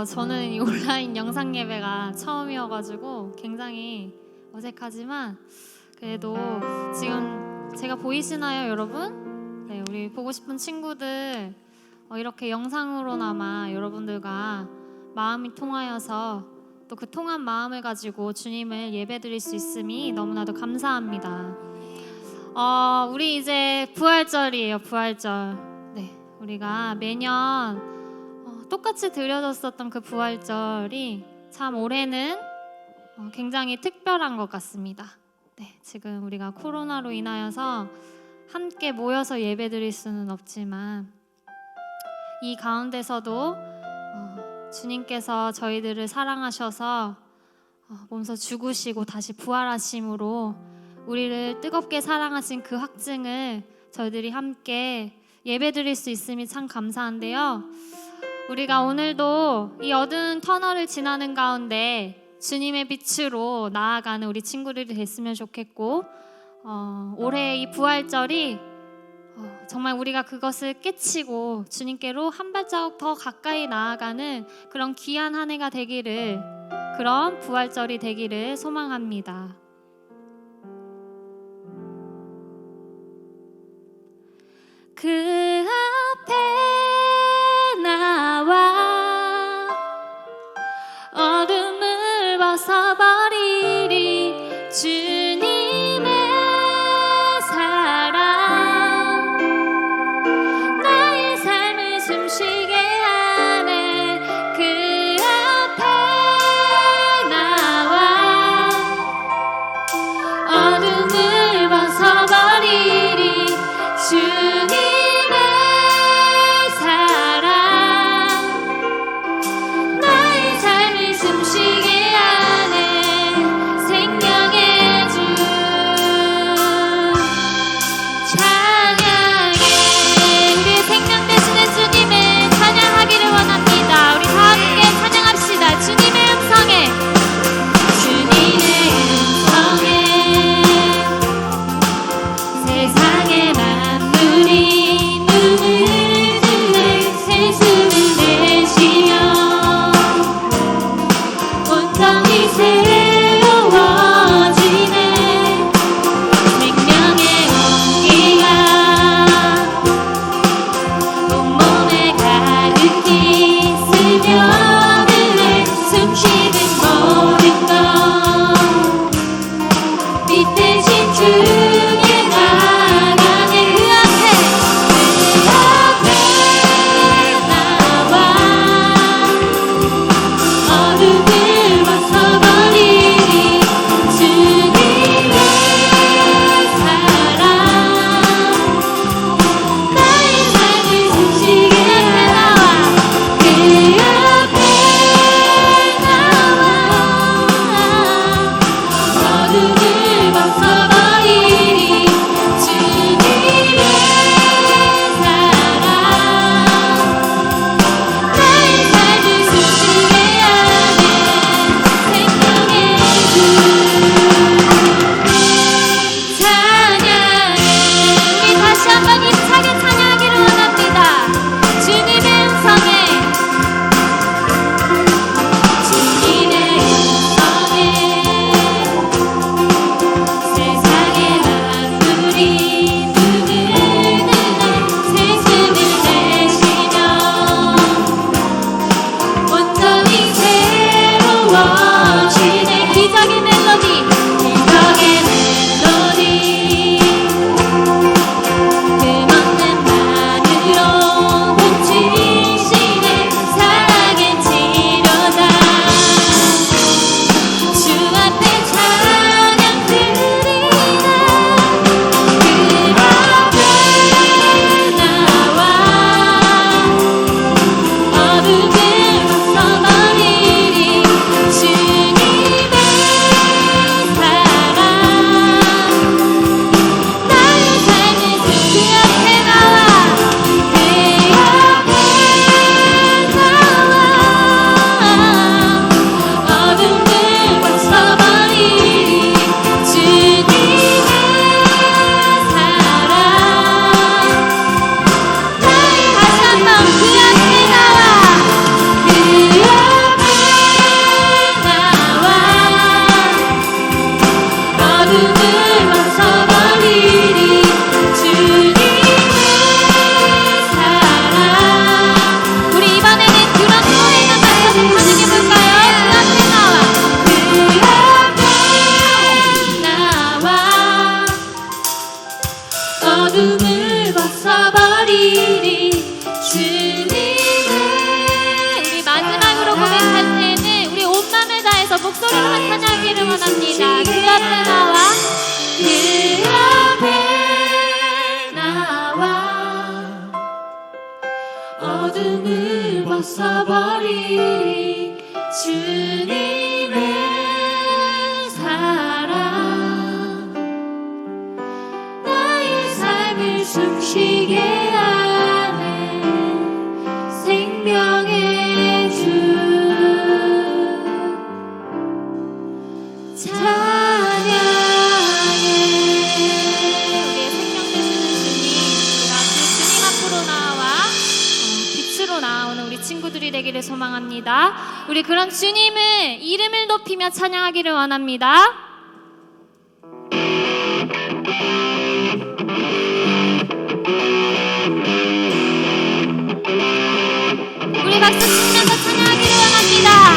저는 이 온라인 영상 예배가 처음이어가지고 굉장히 어색하지만 그래도 지금 제가 보이시나요, 여러분? 네, 우리 보고 싶은 친구들 이렇게 영상으로나마 여러분들과 마음이 통하여서 또 그 통한 마음을 가지고 주님을 예배드릴 수 있음이 너무나도 감사합니다. 우리 이제 부활절이에요, 부활절. 네, 우리가 매년 똑같이 드려졌었던 그 부활절이 참 올해는 굉장히 특별한 것 같습니다. 네, 지금 우리가 코로나로 인하여서 함께 모여서 예배드릴 수는 없지만 이 가운데서도 주님께서 저희들을 사랑하셔서 몸소 죽으시고 다시 부활하심으로 우리를 뜨겁게 사랑하신 그 확증을 저희들이 함께 예배드릴 수 있음이 참 감사한데요. 우리가 오늘도 이 어두운 터널을 지나는 가운데 주님의 빛으로 나아가는 우리 친구들이 됐으면 좋겠고 올해 이 부활절이 정말 우리가 그것을 깨치고 주님께로 한 발자국 더 가까이 나아가는 그런 귀한 한 해가 되기를, 그런 부활절이 되기를 소망합니다. 그 앞에 나와 어둠을 벗어버리리 주님의 사랑 나의 삶을 숨쉬게 하네. 그 앞에 나와 어둠을 벗어버리리 주님의 사랑 나의 삶을 숨쉬게 하네. 목소리로만 찬양하기를 원합니다. 그 앞에 나와 어둠을 벗어버리리 주님의 사랑 나의 삶을 숨쉬게 하네 생명의 주 찬양해. 우리의 생명 되시는 주님, 우리 주님 앞으로 나와 빛으로 나오는 우리 친구들이 되기를 소망합니다. 우리 그런 주님을 이름을 높이며 찬양하기를 원합니다. 우리 박수 치면서 찬양하기를 원합니다.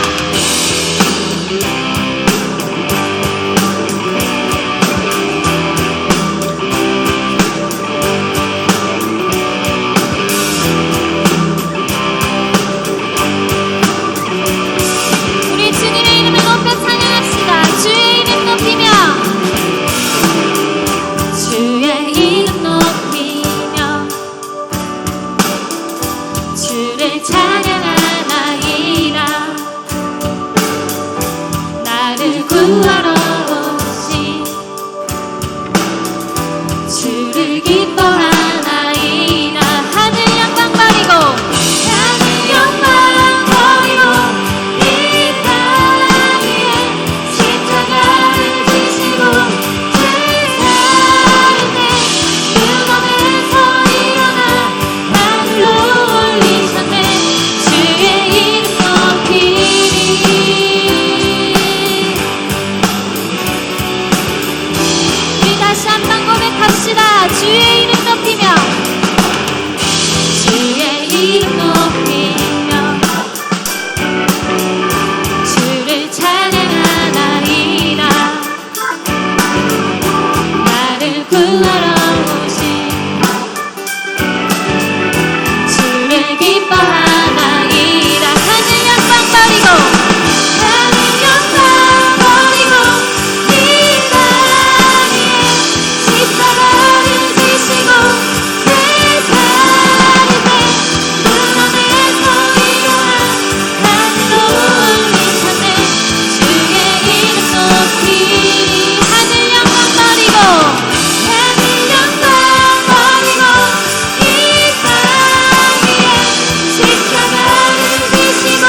구하러 오신 주를 기뻐하나이다. 하늘 영광 버리고 하늘 영광 버리고 이 땅 위에 십자가를 지시고 제사를 때 무덤에서 일어나 하늘로 올리셨네 주의 이름 높이리. 다시 한번 고백합시다. 주의 이름 높이며 주의 이름 높이며 주를 찬양하나이다. 나를 구하러 오신 주를 기뻐하나이다. 하늘 영광 버리고 하늘 영광 버리고 이 땅에 십자가를 지시고 제사를 때 무덤에서 일어나 하늘로 올리셨네 주의 이름 높이리. 하늘 영광 버리고 하늘 영광 버리고 이 땅 위에 십자가를 지시고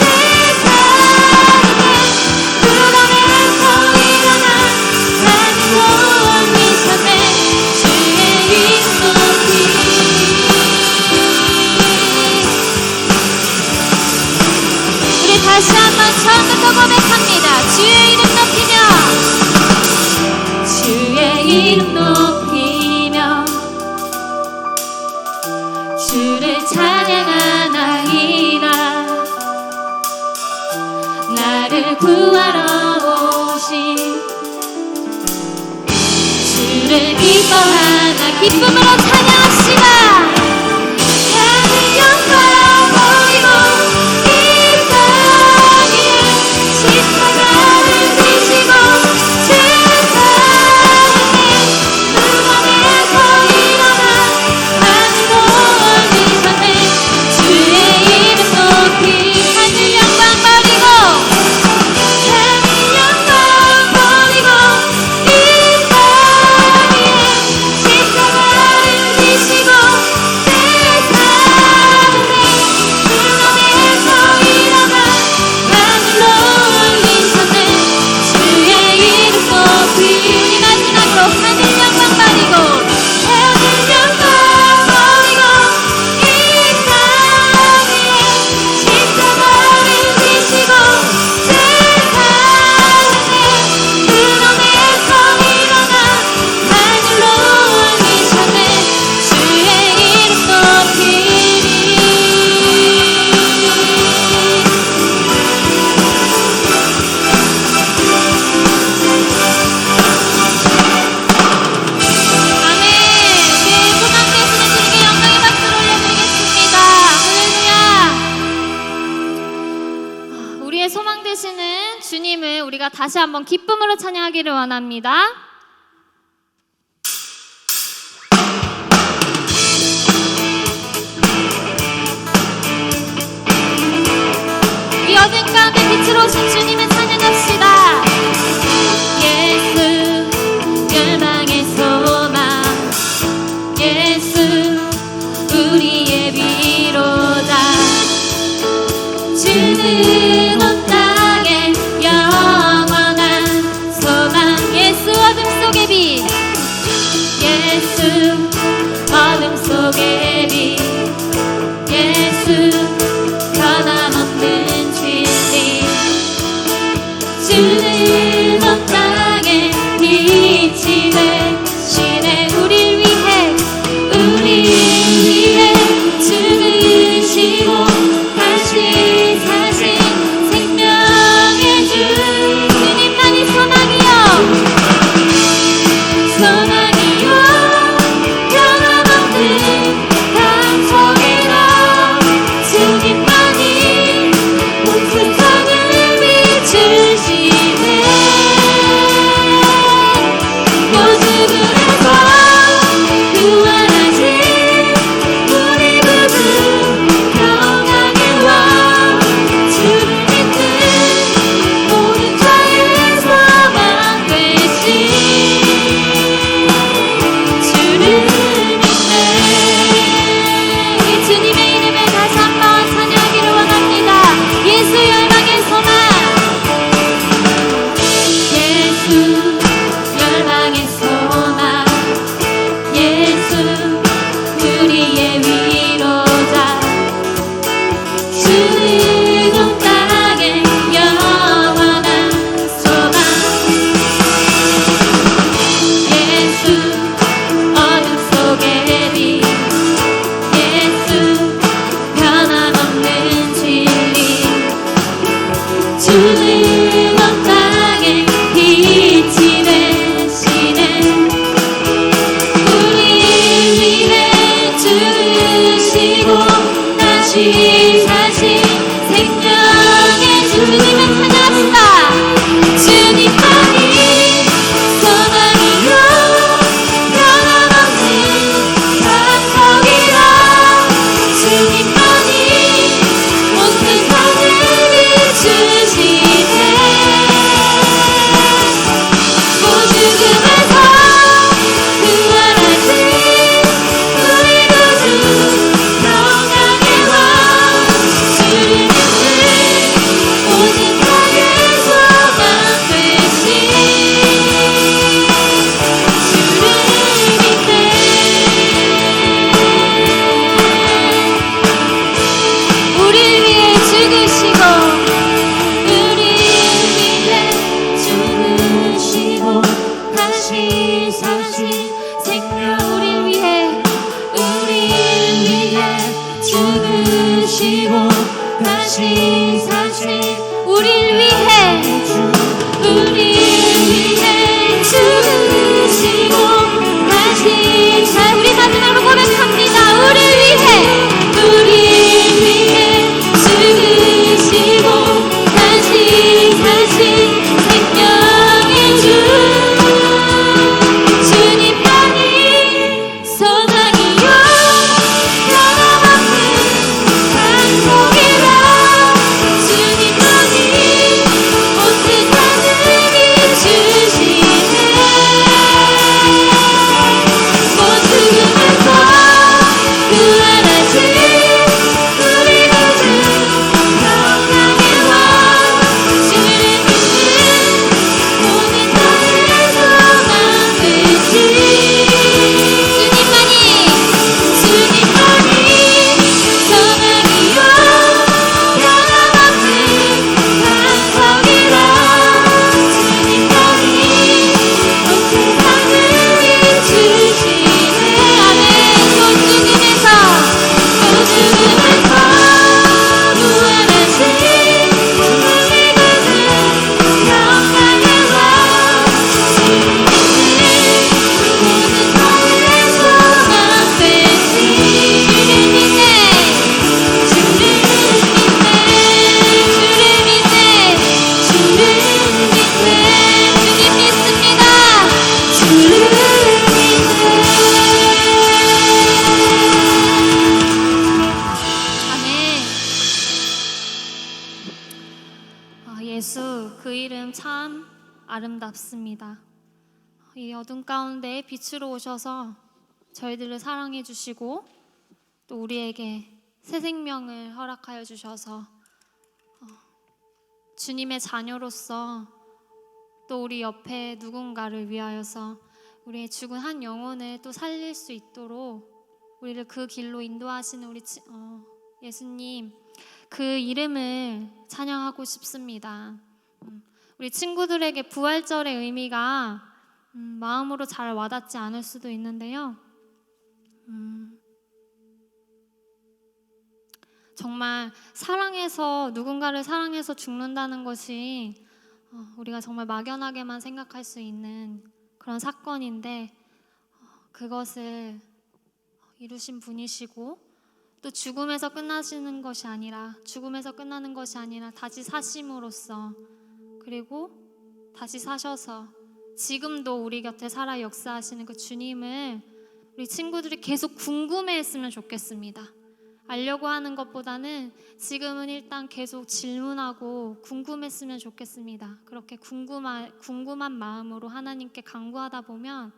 제사를 때 무덤에서 일어나 하늘로 올리셨네 주의 이름 높이리. 우리 다시 한번 처음부터 고백합니다. 주의 이름 높이며 주의 이름 높이며 주를 찬양하나이다. 나를 구하러 오신 주를 기뻐하나 기쁨으로 찬양합시다. 하늘 영광 버리고 이 땅 위에 십자가를 지시고 제사를 때 무덤에서 일어나 하늘로 올리셨네 주의 이름 높이. 하늘 영광 버리고 하늘 영광 버리고 이 땅 위에 십자가를 지시고 제사를 때 무덤에서 일어나 하늘로 올리셨네 주의 이름 높이. 우리 마지막으로 하늘 영광 버리고 하늘 영광 버리고 이 땅 위에 십자가를 지시고 제사를 때 무덤에서 일어나 하늘로 올리셨네 주의 이름 높이리. 아멘. 우리 소망 되시는 주님께 영광의 박수를 올려드리겠습니다. 할렐루야. 우리의 소망 되시는 주님을 우리가 다시 한번 기쁨으로 찬양하기를 원합니다. 이 어둠 가운데 빛으로 오신 주님을 찬양합시다. 예수 열방의 소망, 예수 우리의 위로다. 주는 온 땅에 영원한 소망. 예수 어둠 속의 빛, 예수 어둠 속의 빛, 예수 변함없는 진리. 주는 온 땅에 빛이 되시네. 우릴 위해 죽으시고 다시 사신 생명의 주. 주님만이 소망이요, 소망이요, 변함없는 반석이라. 주님만이 온 세상을 비추시네. 모죽음에서 구원하신 우리 구주 평강의 왕. 주를 믿는 모든 자의 소망 되신 주를 믿네. 우리 주님의 이름을 다시 한번 찬양하기를 원합니다. 예수 열방의 소망, 예수 열방의 소망, 예수 우리의 위로자. 주는 온 땅에 영원한 소망. 예수 어둠 속의 빛, 예수 변함없는 진리. 주는 온 땅에 빛이 되시네. 우리 위해 죽으시고 다시 사신 생명의 주님을 찬양합시다. 주님만이 소망이요, 변함없는 반석이라. 주님만이 온 세상을 비추시네. 모죽음에서 구원하신 우리 구주 평강의 왕. 주를 믿는 모든 자의 소망 되신 주를 믿네. 우릴 위해 죽으시고, 우릴 위해 죽으시고 다시 사신 생명. 우릴 위해 죽으시고 다시 사신. 우릴 위해 죽으시고 다시 사. 우리 마지막으로 고백합니다. 우릴 위해 죽으시고 다시 사신 생명의 주. 주님만이 소망이요, 변함없는 반석이라. 주님만이 예수, 그 이름 참 아름답습니다. 이 어둠 가운데 빛으로 오셔서 저희들을 사랑해 주시고 또 우리에게 새 생명을 허락하여 주셔서 주님의 자녀로서 또 우리 옆에 누군가를 위하여서 우리의 죽은 한 영혼을 또 살릴 수 있도록 우리를 그 길로 인도하시는 우리 예수님, 그 이름을 찬양하고 싶습니다. 우리 친구들에게 부활절의 의미가 마음으로 잘 와닿지 않을 수도 있는데요. 정말 사랑해서, 누군가를 사랑해서 죽는다는 것이 우리가 정말 막연하게만 생각할 수 있는 그런 사건인데, 그것을 이루신 분이시고 또 죽음에서 끝나는 것이 아니라 다시 사심으로써, 그리고 다시 사셔서 지금도 우리 곁에 살아 역사하시는 그 주님을 우리 친구들이 계속 궁금해했으면 좋겠습니다. 알려고 하는 것보다는 지금은 일단 계속 질문하고 궁금했으면 좋겠습니다. 그렇게 궁금한 마음으로 하나님께 간구하다 보면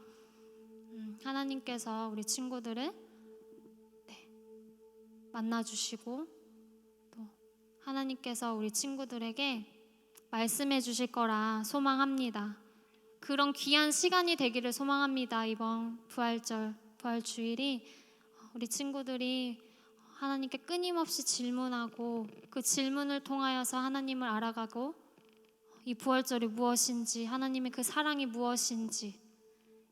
하나님께서 우리 친구들을 만나주시고 또 하나님께서 우리 친구들에게 말씀해 주실 거라 소망합니다. 그런 귀한 시간이 되기를 소망합니다. 이번 부활주일이 우리 친구들이 하나님께 끊임없이 질문하고 그 질문을 통하여서 하나님을 알아가고 이 부활절이 무엇인지, 하나님의 그 사랑이 무엇인지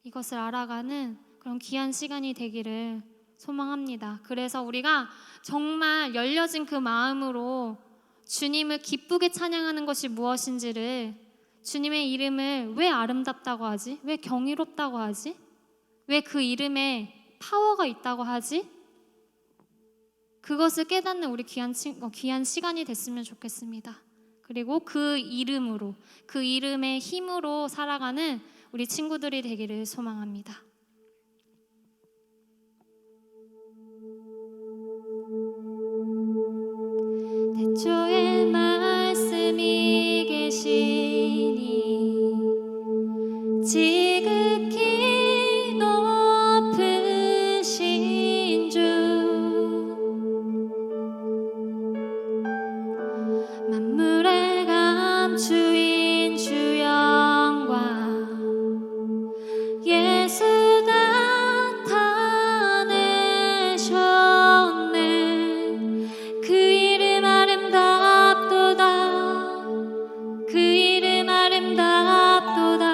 이것을 알아가는 그런 귀한 시간이 되기를 소망합니다. 그래서 우리가 정말 열려진 그 마음으로 주님을 기쁘게 찬양하는 것이 무엇인지를, 주님의 이름을 왜 아름답다고 하지? 왜 경이롭다고 하지? 왜 그 이름에 파워가 있다고 하지? 그것을 깨닫는 우리 귀한 시간이 됐으면 좋겠습니다. 그리고 그 이름으로, 그 이름의 힘으로 살아가는 우리 친구들이 되기를 소망합니다. 태초에 말씀이 계시니 지극히 높으신 주, 만물의 감추인 주 영광 예수 나타내셨네. 그 이름 아름답도다, 그 이름 아름답도다.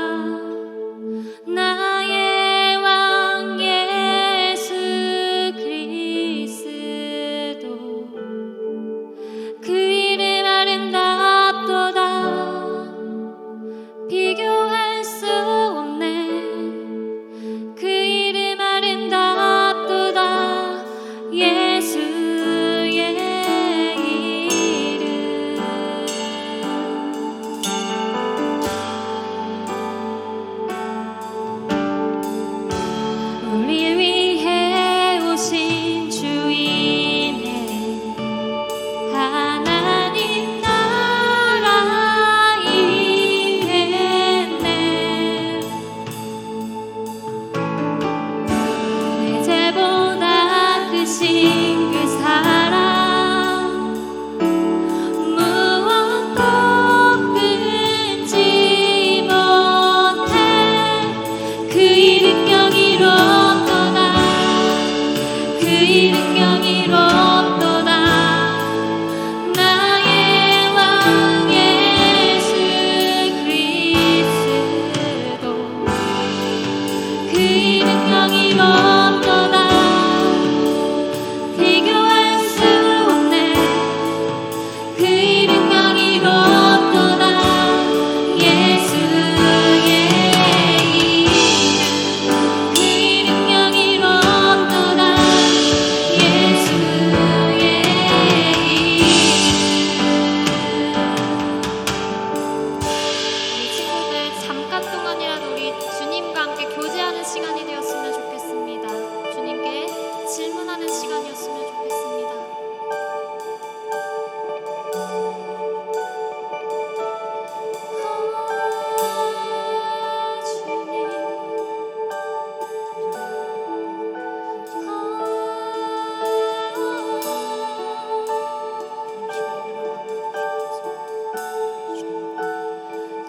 나의 왕 예수 그리스도, 그 이름 아름답도다.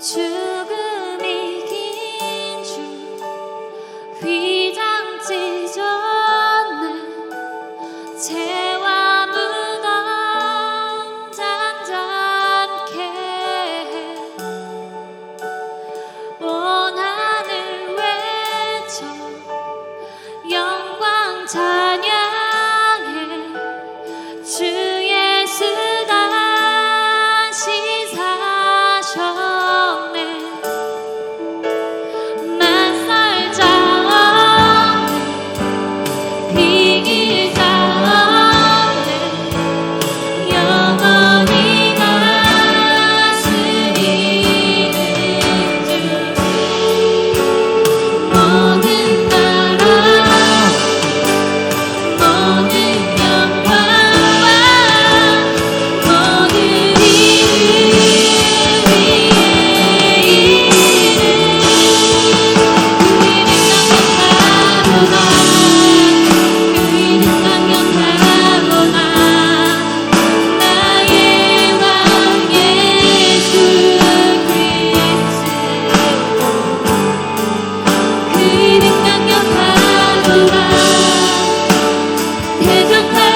죽음이 긴 주 휘장 찢었네 죄와 무덤 잔잔케 해 온 하늘 외쳐 영광 찬양해 주 예수 다시 사셨네 맞설 자 없네 비길 자 없네 영원히 다스리는 주 모든 나라 모든 영광과 모든 이름 위에 그 이름 강력하구나 나의 왕 예수 그리스도 그 이름 강력하구나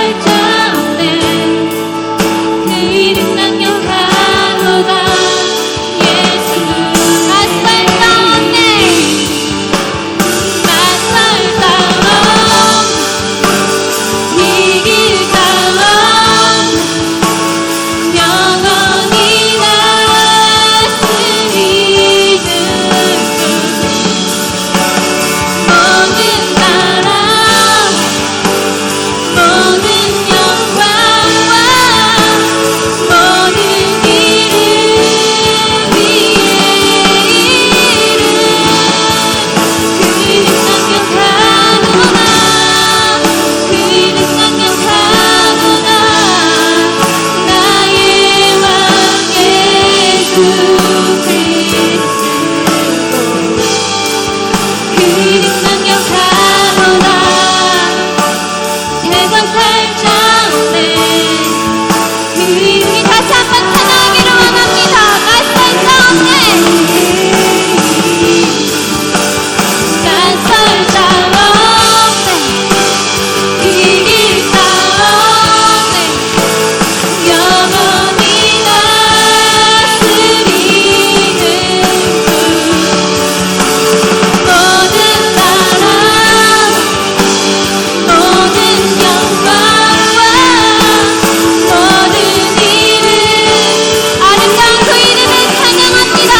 대적할자없네 그 이름 강력하구나 예수 맞설 자 없네 맞설 자 없네 이길 자 없네 영원히 다스리는 주 모든 나라 모든 영광과 모든 이름 위에 그 이름 강력하구나 그 이름 강력하구나 나의 왕 예수 그리스도 그 이름 강력하구나 대적할 자 없네 그 이름이 다시 한번 찬양하기를 원합니다 맞설 자 없네 맞설 자 없네 이길 자 없네 영원히 다스리는 주 모든 나라 모든 영광과 모든 이름 아름다운 그 이름을 찬양합니다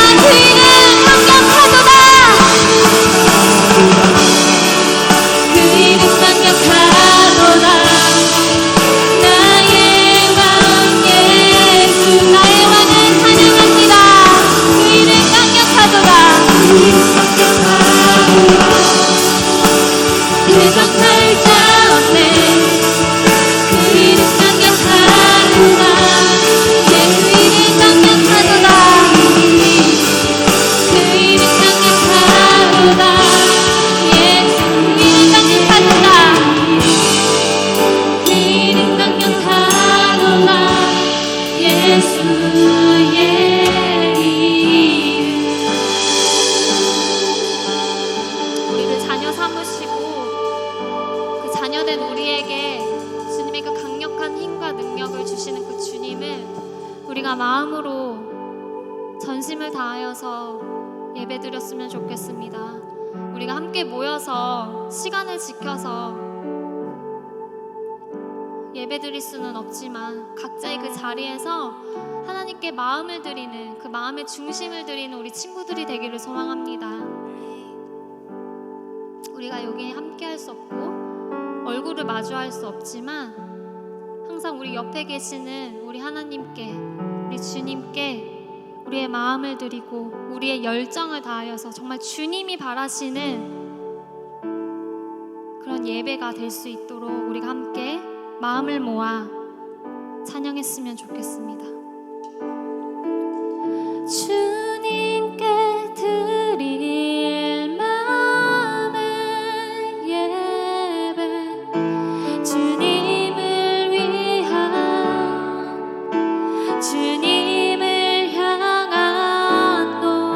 그 이름 강력하도다 그 이름 강력하도다 나의 왕 예수 나의 왕을 찬양합니다 그 이름 강력하도다 대적할 자 없네 그 이름 강력하도다 예수 이름 강력하도다 그 이름 강력하도다 예수 이름 강력하도다 그 이름 강력하도다 예수의 이름 우리를 자녀 삼으시고 그 자녀된 우리에게 주님의 그 강력한 힘과 능력을 주시는 그 주님을 우리가 마음으로 전심을 다하여서 예배드렸으면 좋겠습니다. 우리가 함께 모여서 시간을 지켜서 예배드릴 수는 없지만 각자의 그 자리에서 하나님께 마음을 드리는 그 마음의 중심을 드리는 우리 친구들이 되기를 소망합니다. 우리가 여기 함께 할 수 없고 얼굴을 마주할 수 없지만 항상 우리 옆에 계시는 우리 하나님께 우리 주님께 우리의 마음을 드리고 우리의 열정을 다하여서 정말 주님이 바라시는 그런 예배가 될 수 있도록 우리가 함께 마음을 모아 찬양했으면 좋겠습니다. 주님께 드릴 마음의 예배 주님을 위한 주님을 향한 노래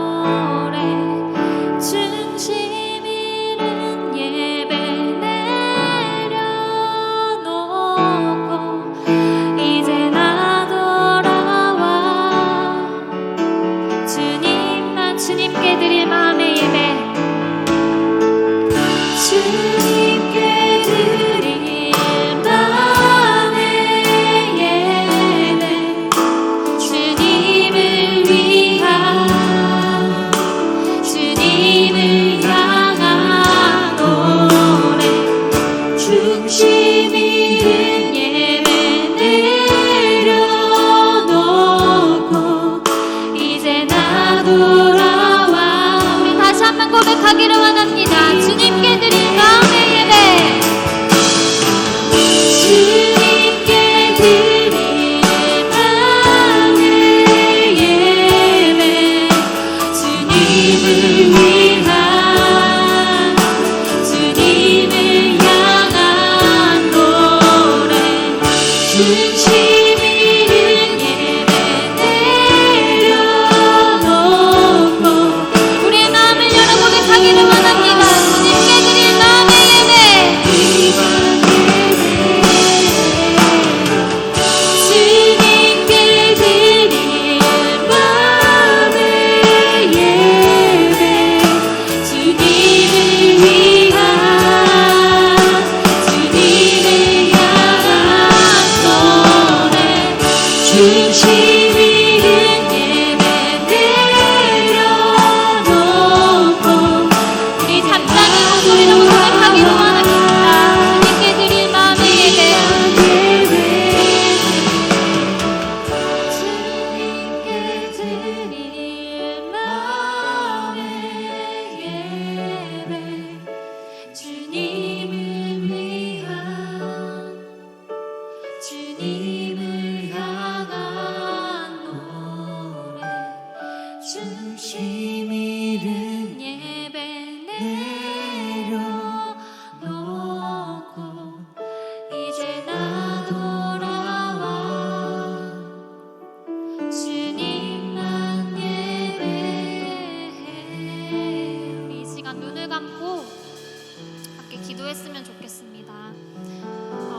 기도했으면 좋겠습니다.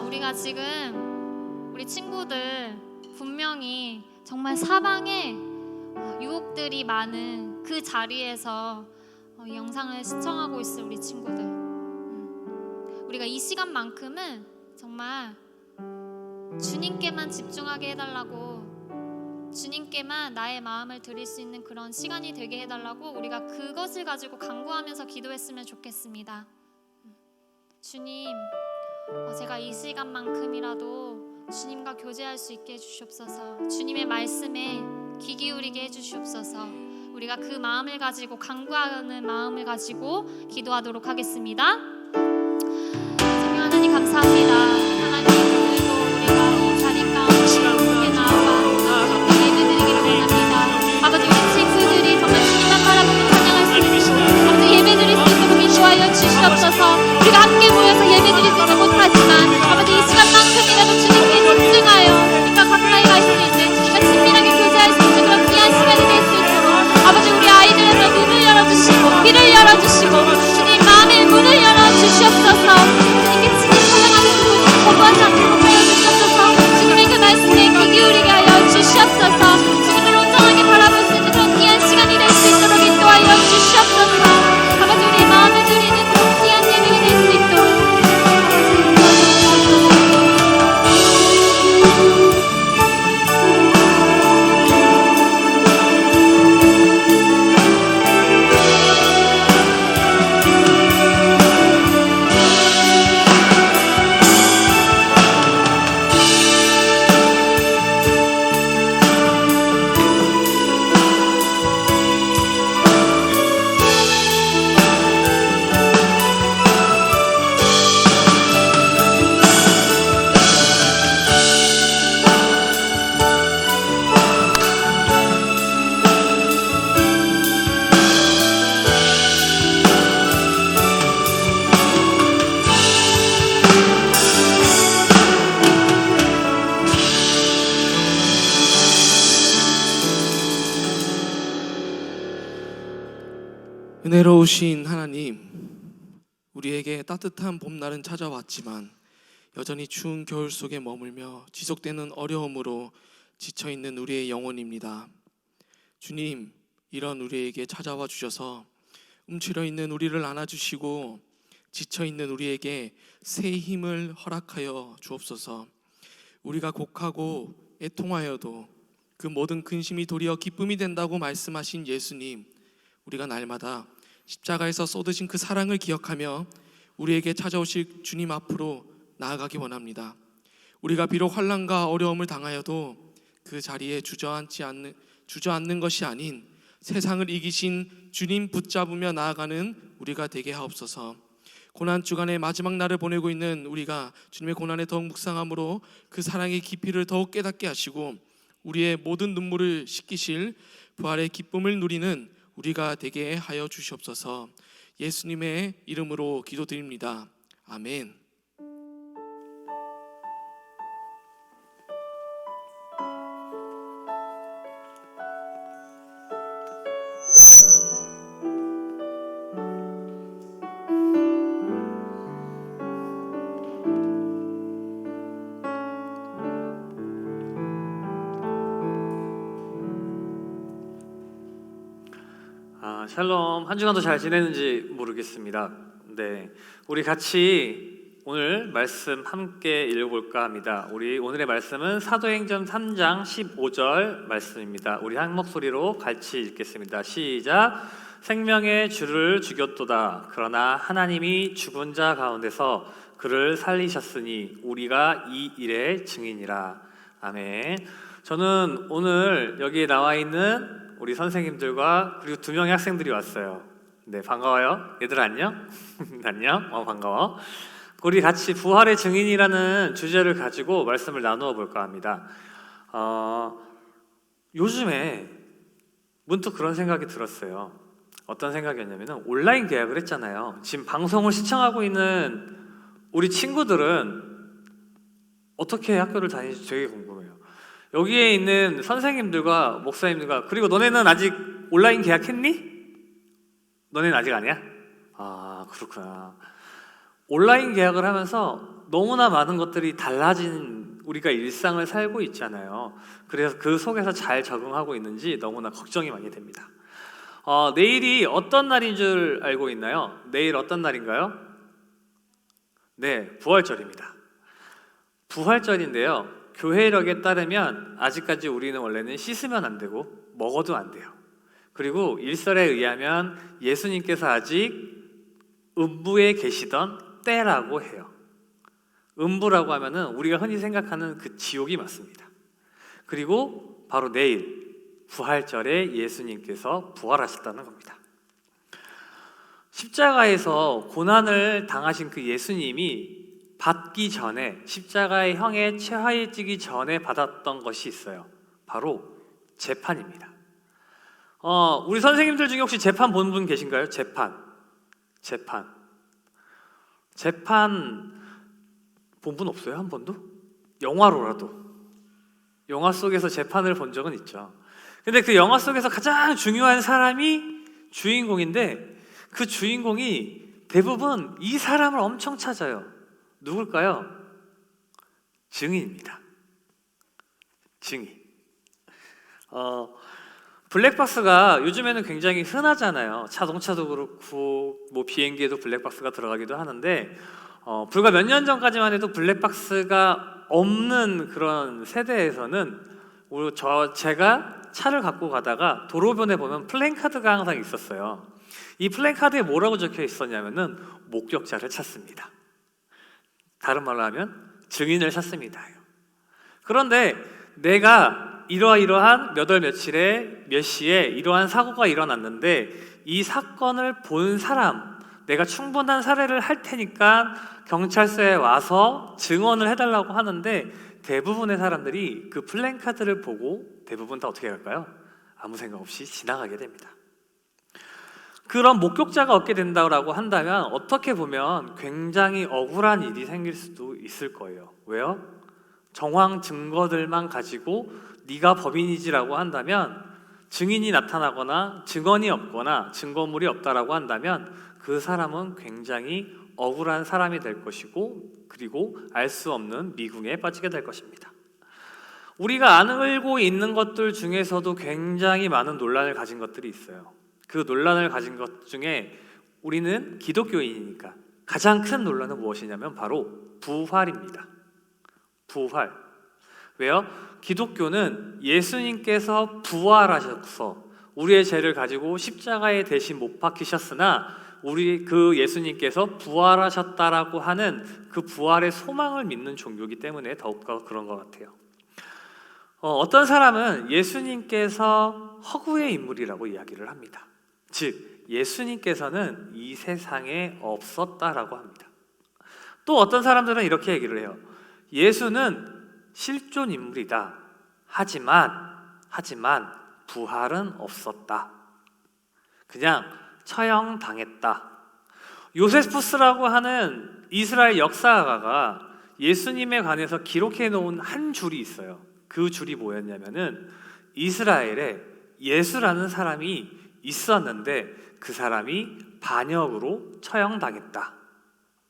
우리가 지금 우리 친구들 분명히 정말 사방에 유혹들이 많은 그 자리에서 이 영상을 시청하고 있을 우리 친구들, 우리가 이 시간만큼은 정말 주님께만 집중하게 해달라고, 주님께만 나의 마음을 드릴 수 있는 그런 시간이 되게 해달라고 우리가 그것을 가지고 간구하면서 기도했으면 좋겠습니다. 주님, 제가 이 시간만큼이라도 주님과 교제할 수 있게 해주시옵소서. 주님의 말씀에 귀 기울이게 해주시옵소서. 우리가 그 마음을 가지고, 간구하는 마음을 가지고 기도하도록 하겠습니다. 성령 하나님 감사합니다. 하나님, 오늘도 우리가 이 자리 가운데 함께 나와 예배드리기를 원합니다. 아버지, 우리 친구들이 정말 주님만 바라보고 찬양할 수 있도록 아버지 예배드릴 수 있도록 인도하여 주시옵소서. 우리가 함께 모여서 예배드리지는 못하지만 아버지 이 시간만큼이라도 주님께 집중하여 주님과 가까이 갈 수 있는, 주님과 친밀하게 교제할 수 있는 그런 귀한 시간이 될 수 있도록 아버지 우리 아이들의 눈을 열어주시고 귀를 열어주시고 주님 마음의 문을 열어주시옵소서. 주님께 친히 찬양하는 그 거부하지 않도록 하여 주시옵소서. 주님의 그 말씀에 귀 기울이게 하여 주시옵소서. 주님을 온전하게 바라볼 수 있는 그런 귀한 시간이 될 수 있도록 인도하여 주시옵소서. 아버지 우리의 마음을 드리는 그런 귀한 예배가 될 수 있도록 은혜로우신 하나님, 우리에게 따뜻한 봄날은 찾아왔지만 여전히 추운 겨울 속에 머물며 지속되는 어려움으로 지쳐있는 우리의 영혼입니다. 주님, 이런 우리에게 찾아와 주셔서 움츠려 있는 우리를 안아주시고 지쳐있는 우리에게 새 힘을 허락하여 주옵소서. 우리가 곡하고 애통하여도 그 모든 근심이 도리어 기쁨이 된다고 말씀하신 예수님, 우리가 날마다 십자가에서 쏟으신 그 사랑을 기억하며 우리에게 찾아오실 주님 앞으로 나아가기 원합니다. 우리가 비록 환난과 어려움을 당하여도 그 자리에 주저앉는 것이 아닌 세상을 이기신 주님 붙잡으며 나아가는 우리가 되게 하옵소서. 고난 주간의 마지막 날을 보내고 있는 우리가 주님의 고난에 더욱 묵상함으로 그 사랑의 깊이를 더욱 깨닫게 하시고 우리의 모든 눈물을 씻기실 부활의 기쁨을 누리는 우리가 되게 하여 주시옵소서. 예수님의 이름으로 기도드립니다. 아멘. 샬롬. 한 주간도 잘 지내는지 모르겠습니다. 네, 우리 같이 오늘 말씀 함께 읽어볼까 합니다. 우리 오늘의 말씀은 사도행전 3장 15절 말씀입니다. 우리 한 목소리로 같이 읽겠습니다. 시작. 생명의 주를 죽였도다. 그러나 하나님이 죽은 자 가운데서 그를 살리셨으니 우리가 이 일의 증인이라. 아멘. 저는 오늘 여기에 나와 있는 우리 선생님들과 그리고 2명의 학생들이 왔어요. 네, 반가워요. 얘들 안녕? 안녕? 반가워. 우리 같이 부활의 증인이라는 주제를 가지고 말씀을 나누어 볼까 합니다. 요즘에 문득 그런 생각이 들었어요. 어떤 생각이었냐면 온라인 개학을 했잖아요. 지금 방송을 시청하고 있는 우리 친구들은 어떻게 학교를 다니는지 되게 궁금해요. 여기에 있는 선생님들과 목사님들과 그리고 너네는 아직 온라인 개학했니? 너네는 아직 아니야? 아, 그렇구나. 온라인 개학을 하면서 너무나 많은 것들이 달라진 우리가 일상을 살고 있잖아요. 그래서 그 속에서 잘 적응하고 있는지 너무나 걱정이 많이 됩니다. 내일이 어떤 날인 줄 알고 있나요? 내일 어떤 날인가요? 네, 부활절입니다. 부활절인데요. 교회력에 따르면 아직까지 우리는 원래는 씻으면 안 되고 먹어도 안 돼요. 그리고 일설에 의하면 예수님께서 아직 음부에 계시던 때라고 해요. 음부라고 하면은 우리가 흔히 생각하는 그 지옥이 맞습니다. 그리고 바로 내일 부활절에 예수님께서 부활하셨다는 겁니다. 십자가에서 고난을 당하신 그 예수님이 받기 전에 십자가의 형에 체화에 찌기 전에 받았던 것이 있어요. 바로 재판입니다. 우리 선생님들 중에 혹시 재판 본 분 계신가요? 재판 본 분 없어요? 한 번도? 영화로라도. 영화 속에서 재판을 본 적은 있죠. 근데 그 영화 속에서 가장 중요한 사람이 주인공인데 그 주인공이 대부분 이 사람을 엄청 찾아요. 누굴까요? 증인입니다. 증인. 블랙박스가 요즘에는 굉장히 흔하잖아요. 자동차도 그렇고 뭐 비행기에도 블랙박스가 들어가기도 하는데 불과 몇 년 전까지만 해도 블랙박스가 없는 그런 세대에서는 제가 차를 갖고 가다가 도로변에 보면 플랜카드가 항상 있었어요. 이 플랜카드에 뭐라고 적혀 있었냐면은 목격자를 찾습니다. 다른 말로 하면 증인을 찾습니다. 그런데 내가 이러한 몇 월 며칠에 몇 시에 이러한 사고가 일어났는데 이 사건을 본 사람, 내가 충분한 사례를 할 테니까 경찰서에 와서 증언을 해달라고 하는데 대부분의 사람들이 그 플랜카드를 보고 대부분 다 어떻게 할까요? 아무 생각 없이 지나가게 됩니다. 그런 목격자가 없게 된다고 한다면 어떻게 보면 굉장히 억울한 일이 생길 수도 있을 거예요. 왜요? 정황 증거들만 가지고 네가 법인이지라고 한다면 증인이 나타나거나 증언이 없거나 증거물이 없다라고 한다면 그 사람은 굉장히 억울한 사람이 될 것이고 그리고 알 수 없는 미궁에 빠지게 될 것입니다. 우리가 알고 있는 것들 중에서도 굉장히 많은 논란을 가진 것들이 있어요. 그 논란을 가진 것 중에 우리는 기독교인이니까 가장 큰 논란은 무엇이냐면 바로 부활입니다. 부활. 왜요? 기독교는 예수님께서 부활하셔서 우리의 죄를 가지고 십자가에 대신 못 박히셨으나 우리 그 예수님께서 부활하셨다라고 하는 그 부활의 소망을 믿는 종교이기 때문에 더욱더 그런 것 같아요. 어떤 사람은 예수님께서 허구의 인물이라고 이야기를 합니다. 즉 예수님께서는 이 세상에 없었다라고 합니다. 또 어떤 사람들은 이렇게 얘기를 해요. 예수는 실존 인물이다. 하지만 부활은 없었다. 그냥 처형당했다. 요세푸스라고 하는 이스라엘 역사가가 예수님에 관해서 기록해 놓은 한 줄이 있어요. 그 줄이 뭐였냐면은 이스라엘에 예수라는 사람이 있었는데 그 사람이 반역으로 처형당했다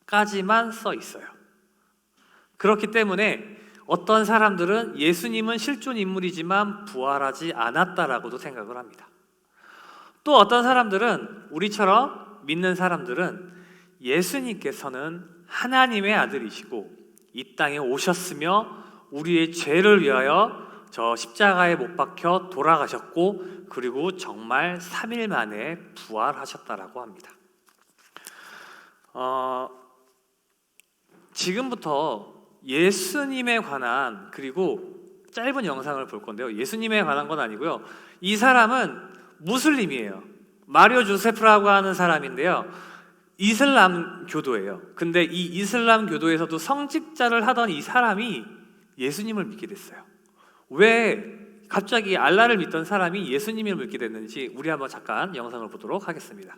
까지만 써 있어요. 그렇기 때문에 어떤 사람들은 예수님은 실존 인물이지만 부활하지 않았다라고도 생각을 합니다. 또 어떤 사람들은 우리처럼 믿는 사람들은 예수님께서는 하나님의 아들이시고 이 땅에 오셨으며 우리의 죄를 위하여 저 십자가에 못 박혀 돌아가셨고 그리고 정말 3일 만에 부활하셨다라고 합니다. 지금부터 예수님에 관한 그리고 짧은 영상을 볼 건데요. 예수님에 관한 건 아니고요. 이 사람은 무슬림이에요. 마리오 조세프라고 하는 사람인데요. 이슬람 교도예요. 근데 이 이슬람 교도에서도 성직자를 하던 이 사람이 예수님을 믿게 됐어요. 왜 갑자기 알라를 믿던 사람이 예수님을 믿게 됐는지 우리 한번 잠깐 영상을 보도록 하겠습니다.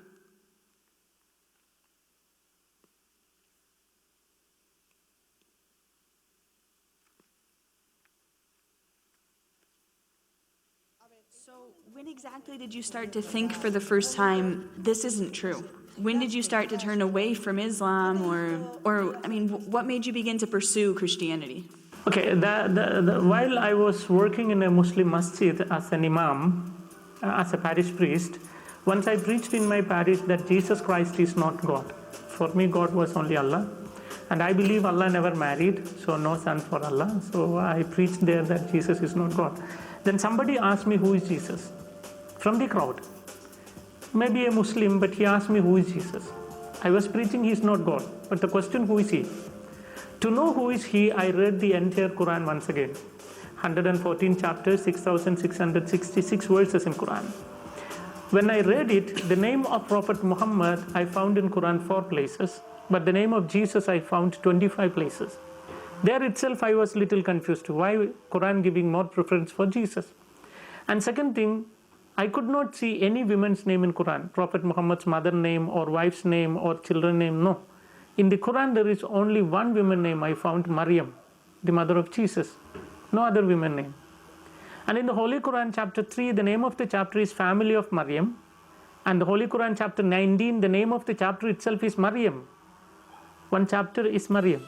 So, when exactly did you start to think for the first time, this isn't true? When did you start to turn away from Islam, or I mean, what made you begin to pursue Christianity? Okay, while I was working in a Muslim masjid as an imam, as a parish priest, once I preached in my parish that Jesus Christ is not God. For me, God was only Allah. And I believe Allah never married, so no son for Allah. So I preached there that Jesus is not God. Then somebody asked me, who is Jesus? From the crowd. Maybe a Muslim, but he asked me, who is Jesus? I was preaching he is not God. But the question, who is he? To know who is he, I read the entire Quran once again. 114 chapters, 6,666 verses in Quran. When I read it, the name of Prophet Muhammad I found in Quran 4 places, but the name of Jesus I found 25 places. There itself I was little confused. Why Quran giving more preference for Jesus? And second thing, I could not see any woman's name in Quran. Prophet Muhammad's mother name or wife's name or children name, no. In the Quran there is only one woman name I found, Maryam, the mother of Jesus. No other woman name. And in the Holy Quran chapter 3, the name of the chapter is Family of Maryam. And the Holy Quran chapter 19, the name of the chapter itself is Maryam. One chapter is Maryam.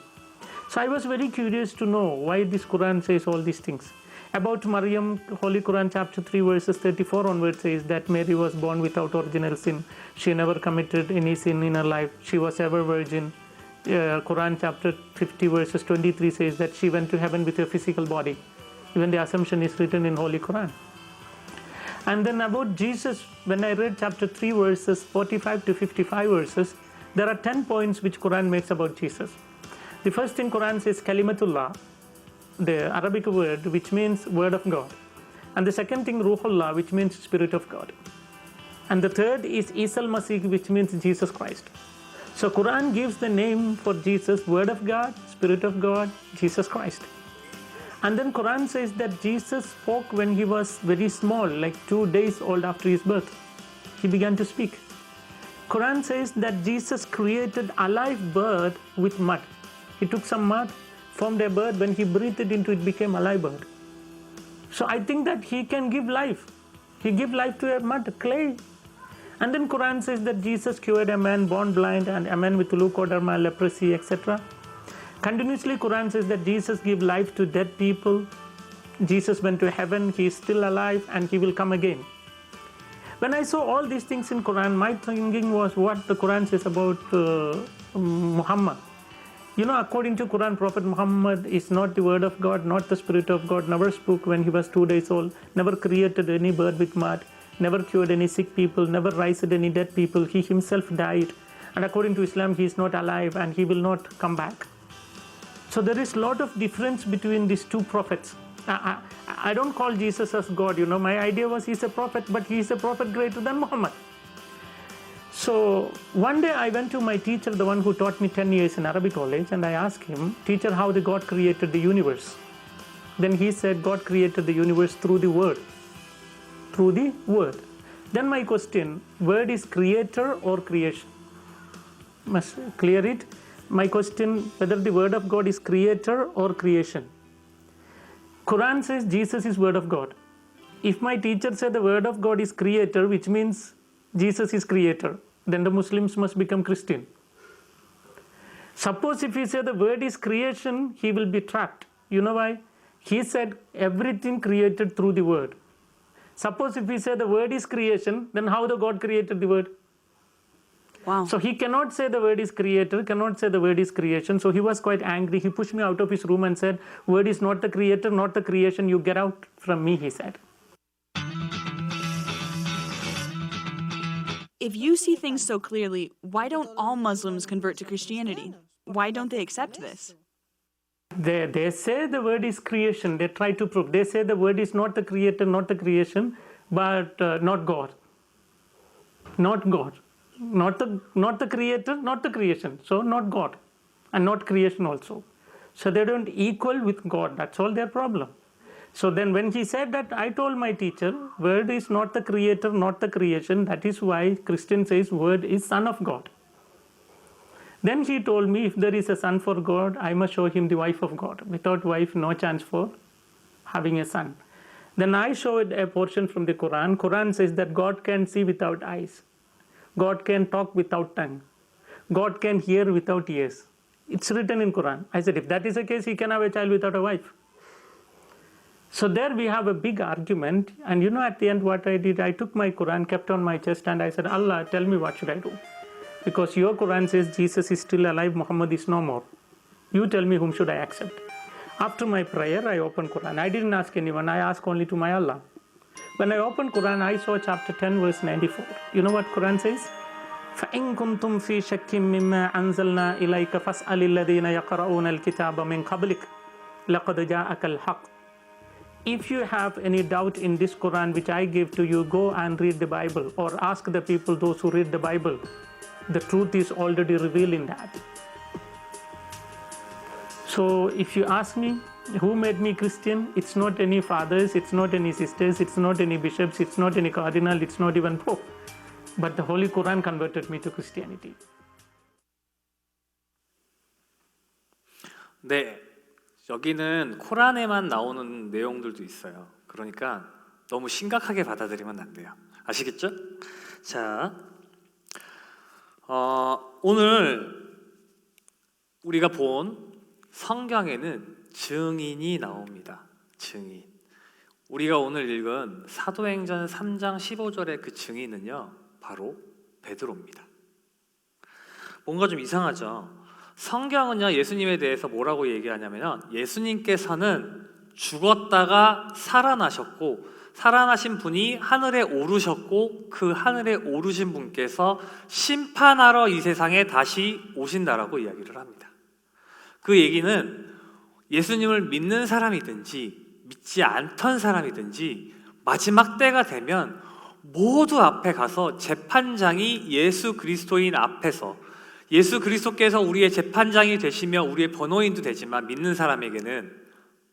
So I was very curious to know why this Quran says all these things. About Maryam, Holy Quran chapter 3 verses 34 onwards says that Mary was born without original sin. She never committed any sin in her life. She was ever virgin. Quran chapter 50 verses 23 says that she went to heaven with her physical body. Even the assumption is written in Holy Quran. And then about Jesus, when I read chapter 3 verses 45 to 55 verses, there are 10 points which Quran makes about Jesus. The first thing Quran says Kalimatullah, the Arabic word which means word of God. And the second thing Ruhullah, which means spirit of God. And the third is Isa al-Masih, which means Jesus Christ. So Quran gives the name for Jesus, word of God, spirit of God, Jesus Christ. And then Quran says that Jesus spoke when he was very small, like 2 days old after his birth. He began to speak. Quran says that Jesus created a live bird with mud. He took some mud, formed a bird. When he breathed it into it, became a live bird. So I think that he can give life. He gave life to a mud, clay. And then Quran says that Jesus cured a man born blind and a man with leukoderma, leprosy, etc. Continuously Quran says that Jesus gave life to dead people. Jesus went to heaven, he is still alive and he will come again. When I saw all these things in Quran, my thinking was what the Quran says about Muhammad. You know, according to Quran, Prophet Muhammad is not the word of God, not the spirit of God, never spoke when he was 2 days old, never created any bird with mud, never cured any sick people, never raised any dead people. He himself died. And according to Islam, he is not alive and he will not come back. So there is a lot of difference between these two prophets. I don't call Jesus as God, you know. My idea was he's a prophet, but he's a prophet greater than Muhammad. So one day I went to my teacher, the one who taught me 10 years in Arabic college, and I asked him, teacher, how the God created the universe? Then he said, God created the universe through the word. Through the word. Then my question, word is creator or creation? Must clear it. My question, whether the word of God is creator or creation. Quran says Jesus is word of God. If my teacher said the word of God is creator, which means Jesus is creator, then the Muslims must become Christian. Suppose if he said the word is creation, he will be trapped. You know why? He said everything created through the word. Suppose if we say the word is creation, then how the God created the word? Wow. So he cannot say the word is creator, cannot say the word is creation. So he was quite angry. He pushed me out of his room and said, word is not the creator, not the creation. You get out from me, he said. If you see things so clearly, why don't all Muslims convert to Christianity? Why don't they accept this? They say the word is creation. They try to prove. They say the word is not the creator, not the creation, but not God. Not God. Not the creator, not the creation. So not God. And not creation also. So they don't equal with God. That's all their problem. So then when he said that, I told my teacher, word is not the creator, not the creation. That is why Christian says word is son of God. Then he told me, if there is a son for God, I must show him the wife of God. Without wife, no chance for having a son. Then I showed a portion from the Quran. Quran says that God can see without eyes. God can talk without tongue. God can hear without ears. It's written in Quran. I said, if that is the case, he can have a child without a wife. So there we have a big argument. And you know, at the end what I did, I took my Quran, kept on my chest, and I said, Allah, tell me what should I do? Because your Quran says Jesus is still alive, Muhammad is no more. You tell me whom should I accept. After my prayer, I opened Quran. I didn't ask anyone, I asked only to my Allah. When I opened Quran, I saw chapter 10, verse 94. You know what Quran says? فَإِن كُنْتُمْ فِي شَكٍّ مِّمَّا أَنزَلْنَا إِلَيْكَ فَاسْأَلِ الَّذِينَ يَقْرَؤُونَ الْكِتَابَ مِنْ قَبْلِكَ لَقَدْ جَاءَكَ الْحَقُّ. If you have any doubt in this Quran which I gave to you, go and read the Bible, or ask the people, those who read the Bible. The truth is already revealed in that. So if you ask me, who made me Christian? It's not any fathers, it's not any sisters, it's not any bishops, it's not any cardinal, it's not even Pope. But the Holy Quran converted me to Christianity. 네, 여기는 코란에만 나오는 내용들도 있어요. 그러니까 너무 심각하게 받아들이면 안 돼요. 아시겠죠? 자, 오늘 우리가 본 성경에는 증인이 나옵니다. 증인. 우리가 오늘 읽은 사도행전 3장 15절의 그 증인은요, 바로 베드로입니다. 뭔가 좀 이상하죠? 성경은요, 예수님에 대해서 뭐라고 얘기하냐면, 예수님께서는 죽었다가 살아나셨고, 살아나신 분이 하늘에 오르셨고, 그 하늘에 오르신 분께서 심판하러 이 세상에 다시 오신다라고 이야기를 합니다. 그 얘기는 예수님을 믿는 사람이든지 믿지 않던 사람이든지 마지막 때가 되면 모두 앞에 가서 재판장이 예수 그리스도인 앞에서, 예수 그리스도께서 우리의 재판장이 되시며 우리의 변호인도 되지만, 믿는 사람에게는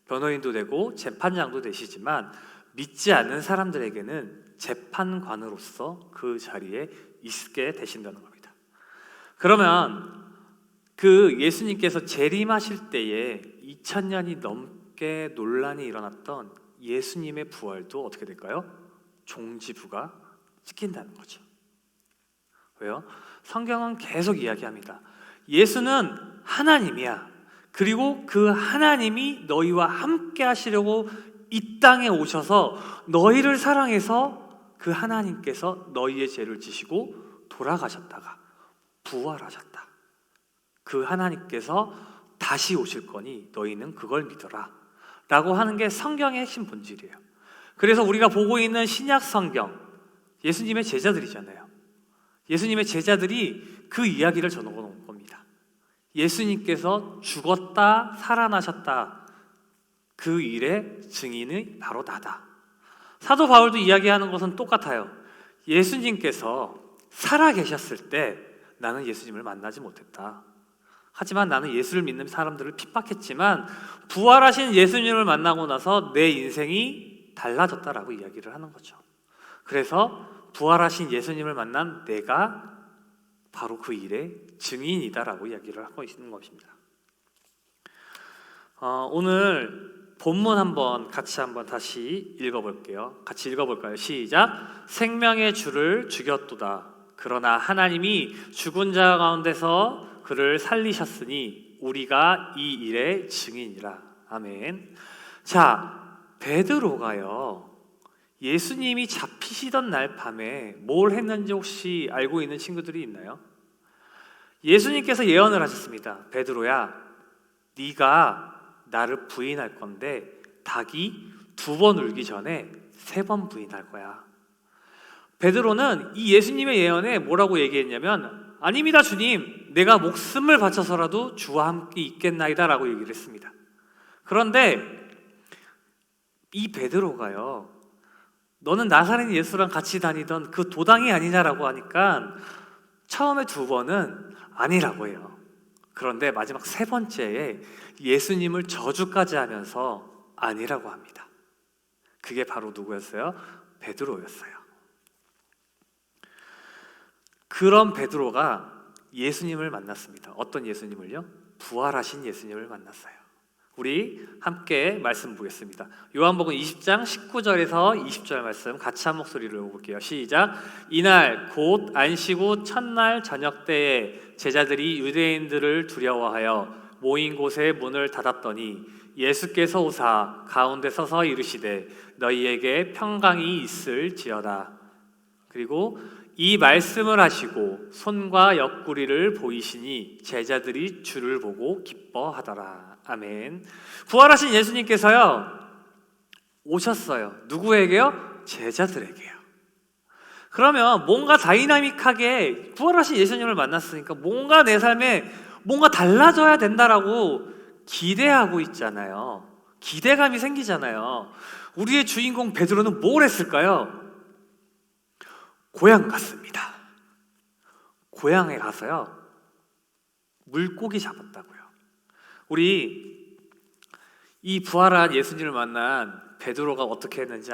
변호인도 되고 재판장도 되시지만, 믿지 않는 사람들에게는 재판관으로서 그 자리에 있게 되신다는 겁니다. 그러면 그 예수님께서 재림하실 때에 2000년이 넘게 논란이 일어났던 예수님의 부활도 어떻게 될까요? 종지부가 찍힌다는 거죠. 왜요? 성경은 계속 이야기합니다. 예수는 하나님이야. 그리고 그 하나님이 너희와 함께 하시려고 이 땅에 오셔서 너희를 사랑해서 그 하나님께서 너희의 죄를 지시고 돌아가셨다가 부활하셨다. 그 하나님께서 다시 오실 거니 너희는 그걸 믿어라 라고 하는 게 성경의 핵심 본질이에요. 그래서 우리가 보고 있는 신약 성경, 예수님의 제자들이잖아요. 예수님의 제자들이 그 이야기를 전해놓은 겁니다. 예수님께서 죽었다 살아나셨다, 그 일의 증인이 바로 나다. 사도 바울도 이야기하는 것은 똑같아요. 예수님께서 살아 계셨을 때 나는 예수님을 만나지 못했다. 하지만 나는 예수를 믿는 사람들을 핍박했지만 부활하신 예수님을 만나고 나서 내 인생이 달라졌다라고 이야기를 하는 거죠. 그래서 부활하신 예수님을 만난 내가 바로 그 일의 증인이다라고 이야기를 하고 있는 것입니다. 오늘 본문 같이 한번 다시 읽어볼게요. 같이 읽어볼까요? 시작. 생명의 주를 죽였도다. 그러나 하나님이 죽은 자 가운데서 그를 살리셨으니 우리가 이 일의 증인이라. 아멘. 자, 베드로가요, 예수님이 잡히시던 날 밤에 뭘 했는지 혹시 알고 있는 친구들이 있나요? 예수님께서 예언을 하셨습니다. 베드로야, 네가 나를 부인할 건데 닭이 2번 울기 전에 3번 부인할 거야. 베드로는 이 예수님의 예언에 뭐라고 얘기했냐면, 아닙니다 주님, 내가 목숨을 바쳐서라도 주와 함께 있겠나이다 라고 얘기를 했습니다. 그런데 이 베드로가요, 너는 나사렛 예수랑 같이 다니던 그 도당이 아니냐라고 하니까 처음에 2번은 아니라고 해요. 그런데 마지막 3번째에 예수님을 저주까지 하면서 아니라고 합니다. 그게 바로 누구였어요? 베드로였어요. 그런 베드로가 예수님을 만났습니다. 어떤 예수님을요? 부활하신 예수님을 만났어요. 우리 함께 말씀 보겠습니다. 요한복음 20장 19절에서 20절 말씀 같이 한 목소리로 읽어볼게요. 시작. 이날 곧 안식 후 첫날 저녁 때에 제자들이 유대인들을 두려워하여 모인 곳에 문을 닫았더니 예수께서 오사 가운데 서서 이르시되 너희에게 평강이 있을지어다. 그리고 이 말씀을 하시고 손과 옆구리를 보이시니 제자들이 주를 보고 기뻐하더라. 아멘. 부활하신 예수님께서요 오셨어요. 누구에게요? 제자들에게요. 그러면 뭔가 다이나믹하게 부활하신 예수님을 만났으니까 뭔가 내 삶에 뭔가 달라져야 된다라고 기대하고 있잖아요. 기대감이 생기잖아요. 우리의 주인공 베드로는 뭘 했을까요? 고향 갔습니다. 고향에 가서요 물고기 잡았다고요. 우리 이 부활한 예수님을 만난 베드로가 어떻게 했는지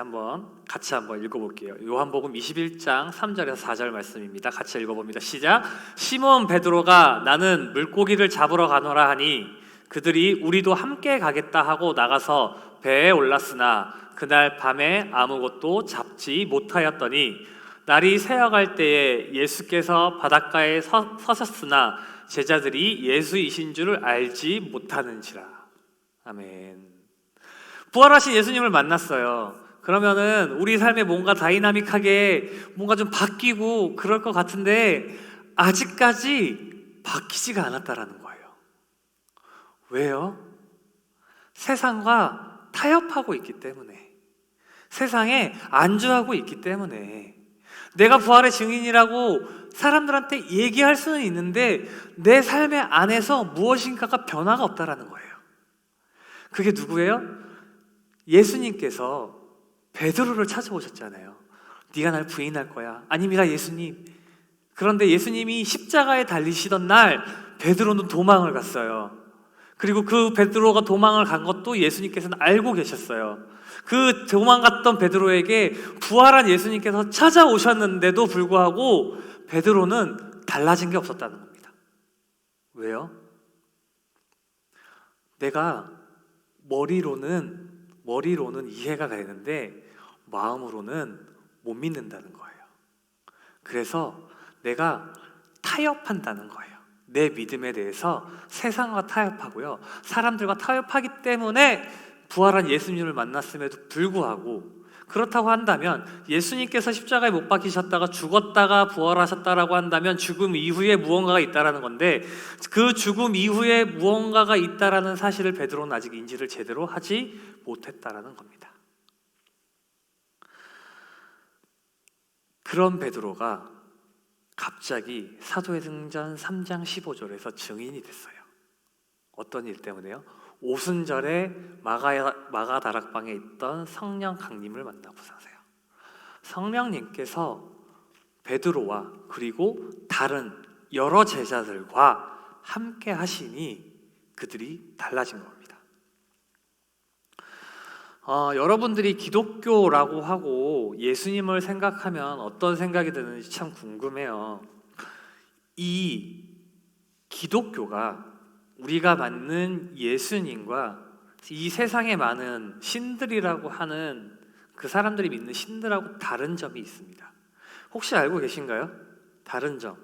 같이 한번 읽어볼게요. 요한복음 21장 3절에서 4절 말씀입니다. 같이 읽어봅니다. 시작. 시몬 베드로가 나는 물고기를 잡으러 가노라 하니 그들이 우리도 함께 가겠다 하고 나가서 배에 올랐으나 그날 밤에 아무것도 잡지 못하였더니 날이 새어갈 때에 예수께서 바닷가에 서셨으나 제자들이 예수이신 줄을 알지 못하는지라. 아멘. 부활하신 예수님을 만났어요. 그러면은 우리 삶에 뭔가 다이나믹하게 뭔가 좀 바뀌고 그럴 것 같은데 아직까지 바뀌지가 않았다라는 거예요. 왜요? 세상과 타협하고 있기 때문에, 세상에 안주하고 있기 때문에. 내가 부활의 증인이라고 사람들한테 얘기할 수는 있는데 내 삶의 안에서 무엇인가가 변화가 없다라는 거예요. 그게 누구예요? 예수님께서 베드로를 찾아오셨잖아요. 네가 날 부인할 거야. 아닙니다 예수님. 그런데 예수님이 십자가에 달리시던 날 베드로는 도망을 갔어요. 그리고 그 베드로가 도망을 간 것도 예수님께서는 알고 계셨어요. 그 도망갔던 베드로에게 부활한 예수님께서 찾아오셨는데도 불구하고 베드로는 달라진 게 없었다는 겁니다. 왜요? 내가 머리로는 이해가 되는데 마음으로는 못 믿는다는 거예요. 그래서 내가 타협한다는 거예요. 내 믿음에 대해서 세상과 타협하고요, 사람들과 타협하기 때문에 부활한 예수님을 만났음에도 불구하고, 그렇다고 한다면 예수님께서 십자가에 못 박히셨다가 죽었다가 부활하셨다라고 한다면 죽음 이후에 무언가가 있다라는 건데, 그 죽음 이후에 무언가가 있다라는 사실을 베드로는 아직 인지를 제대로 하지 못했다라는 겁니다. 그런 베드로가 갑자기 사도행전 3장 15절에서 증인이 됐어요. 어떤 일 때문에요? 오순절에 마가다락방에 있던 성령 강림을 만나고 사세요. 성령님께서 베드로와 그리고 다른 여러 제자들과 함께 하시니 그들이 달라진 겁니다. 여러분들이 기독교라고 하고 예수님을 생각하면 어떤 생각이 드는지 참 궁금해요. 이 기독교가 우리가 믿는 예수님과 이 세상에 많은 신들이라고 하는 그 사람들이 믿는 신들하고 다른 점이 있습니다. 혹시 알고 계신가요? 다른 점,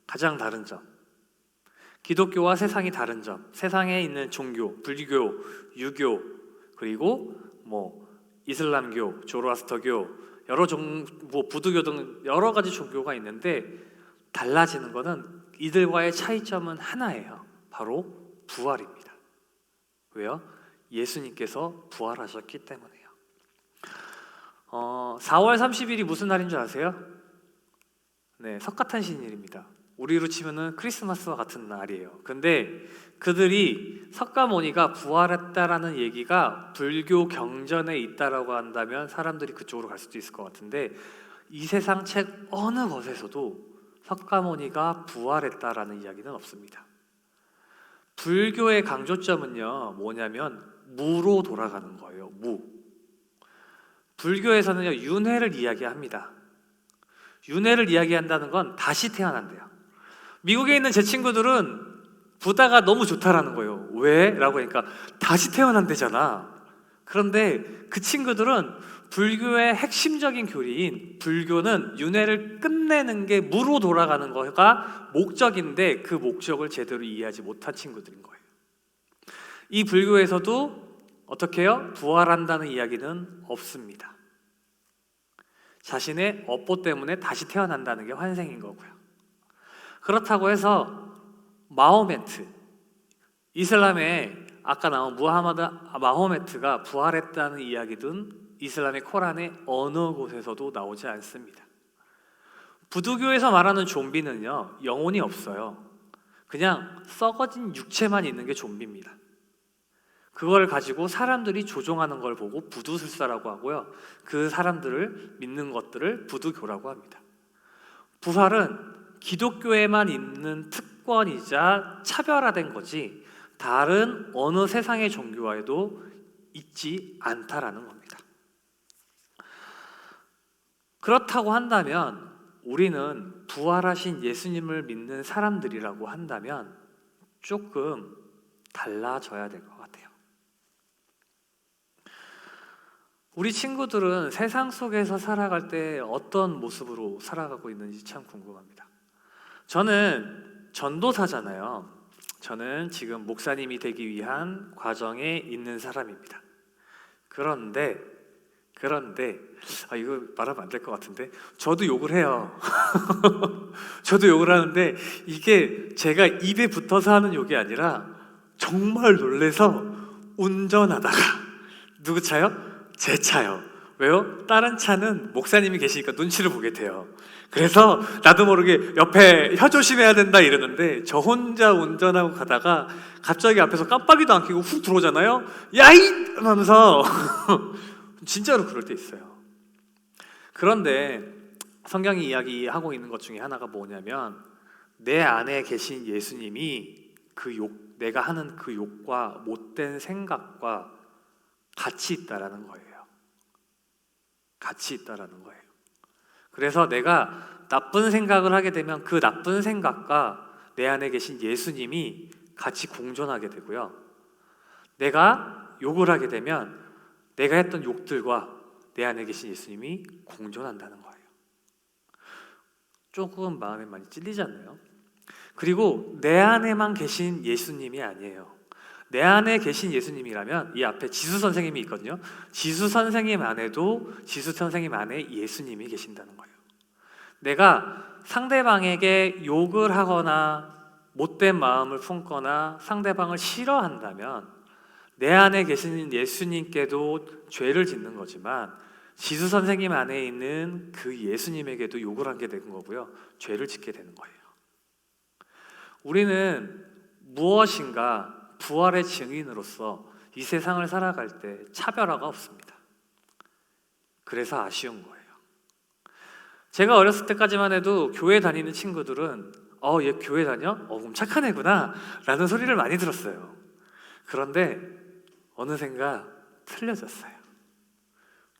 가장 다른 점. 기독교와 세상이 다른 점. 세상에 있는 종교, 불교, 유교, 그리고 이슬람교, 조로아스터교, 부두교 등 여러 가지 종교가 있는데 달라지는 것은 이들과의 차이점은 하나예요. 바로 부활입니다. 왜요? 예수님께서 부활하셨기 때문에요. 4월 30일이 무슨 날인 줄 아세요? 네, 석가탄신일입니다. 우리로 치면은 크리스마스와 같은 날이에요. 근데 그들이 석가모니가 부활했다라는 얘기가 불교 경전에 있다라고 한다면 사람들이 그쪽으로 갈 수도 있을 것 같은데, 이 세상 책 어느 것에서도 석가모니가 부활했다라는 이야기는 없습니다. 불교의 강조점은요, 뭐냐면 무로 돌아가는 거예요. 무. 불교에서는요, 윤회를 이야기합니다. 윤회를 이야기한다는 건 다시 태어난대요. 미국에 있는 제 친구들은 부다가 너무 좋다라는 거예요. 왜? 라고 하니까 다시 태어난대잖아. 그런데 그 친구들은 불교의 핵심적인 교리인 불교는 윤회를 끝내는 게 무로 돌아가는 거가 목적인데 그 목적을 제대로 이해하지 못한 친구들인 거예요. 이 불교에서도 어떻게 해요? 부활한다는 이야기는 없습니다. 자신의 업보 때문에 다시 태어난다는 게 환생인 거고요. 그렇다고 해서 마호메트, 이슬람에 아까 나온 무하마드 마호메트가 부활했다는 이야기든 이슬람의 코란의 어느 곳에서도 나오지 않습니다. 부두교에서 말하는 좀비는요, 영혼이 없어요. 그냥 썩어진 육체만 있는 게 좀비입니다. 그걸 가지고 사람들이 조종하는 걸 보고 부두술사라고 하고요. 그 사람들을 믿는 것들을 부두교라고 합니다. 부활은 기독교에만 있는 특권이자 차별화된 거지 다른 어느 세상의 종교와에도 있지 않다라는 겁니다. 그렇다고 한다면 우리는 부활하신 예수님을 믿는 사람들이라고 한다면 조금 달라져야 될 것 같아요. 우리 친구들은 세상 속에서 살아갈 때 어떤 모습으로 살아가고 있는지 참 궁금합니다. 저는 전도사잖아요. 저는 지금 목사님이 되기 위한 과정에 있는 사람입니다. 그런데 이거 말하면 안 될 것 같은데 저도 욕을 해요. 저도 욕을 하는데 이게 제가 입에 붙어서 하는 욕이 아니라 정말 놀래서 운전하다가 누구 차요? 제 차요. 왜요? 다른 차는 목사님이 계시니까 눈치를 보게 돼요. 그래서 나도 모르게 옆에 혀 조심해야 된다 이러는데 저 혼자 운전하고 가다가 갑자기 앞에서 깜빡이도 안 켜고 훅 들어오잖아요. 야이! 하면서 진짜로 그럴 때 있어요. 그런데 성경이 이야기하고 있는 것 중에 하나가 뭐냐면 내 안에 계신 예수님이 내가 하는 그 욕과 못된 생각과 같이 있다라는 거예요. 같이 있다라는 거예요. 그래서 내가 나쁜 생각을 하게 되면 그 나쁜 생각과 내 안에 계신 예수님이 같이 공존하게 되고요. 내가 욕을 하게 되면 내가 했던 욕들과 내 안에 계신 예수님이 공존한다는 거예요. 조금 마음에 많이 찔리지 않나요? 그리고 내 안에만 계신 예수님이 아니에요. 내 안에 계신 예수님이라면 이 앞에 지수 선생님이 있거든요. 지수 선생님 안에도 지수 선생님 안에 예수님이 계신다는 거예요. 내가 상대방에게 욕을 하거나 못된 마음을 품거나 상대방을 싫어한다면 내 안에 계신 예수님께도 죄를 짓는 거지만 지수 선생님 안에 있는 그 예수님에게도 욕을 하게 되는 거고요. 죄를 짓게 되는 거예요. 우리는 무엇인가 부활의 증인으로서 이 세상을 살아갈 때 차별화가 없습니다. 그래서 아쉬운 거예요. 제가 어렸을 때까지만 해도 교회 다니는 친구들은 얘 교회 다녀? 그럼 착한 애구나 라는 소리를 많이 들었어요. 그런데 어느샌가 틀려졌어요.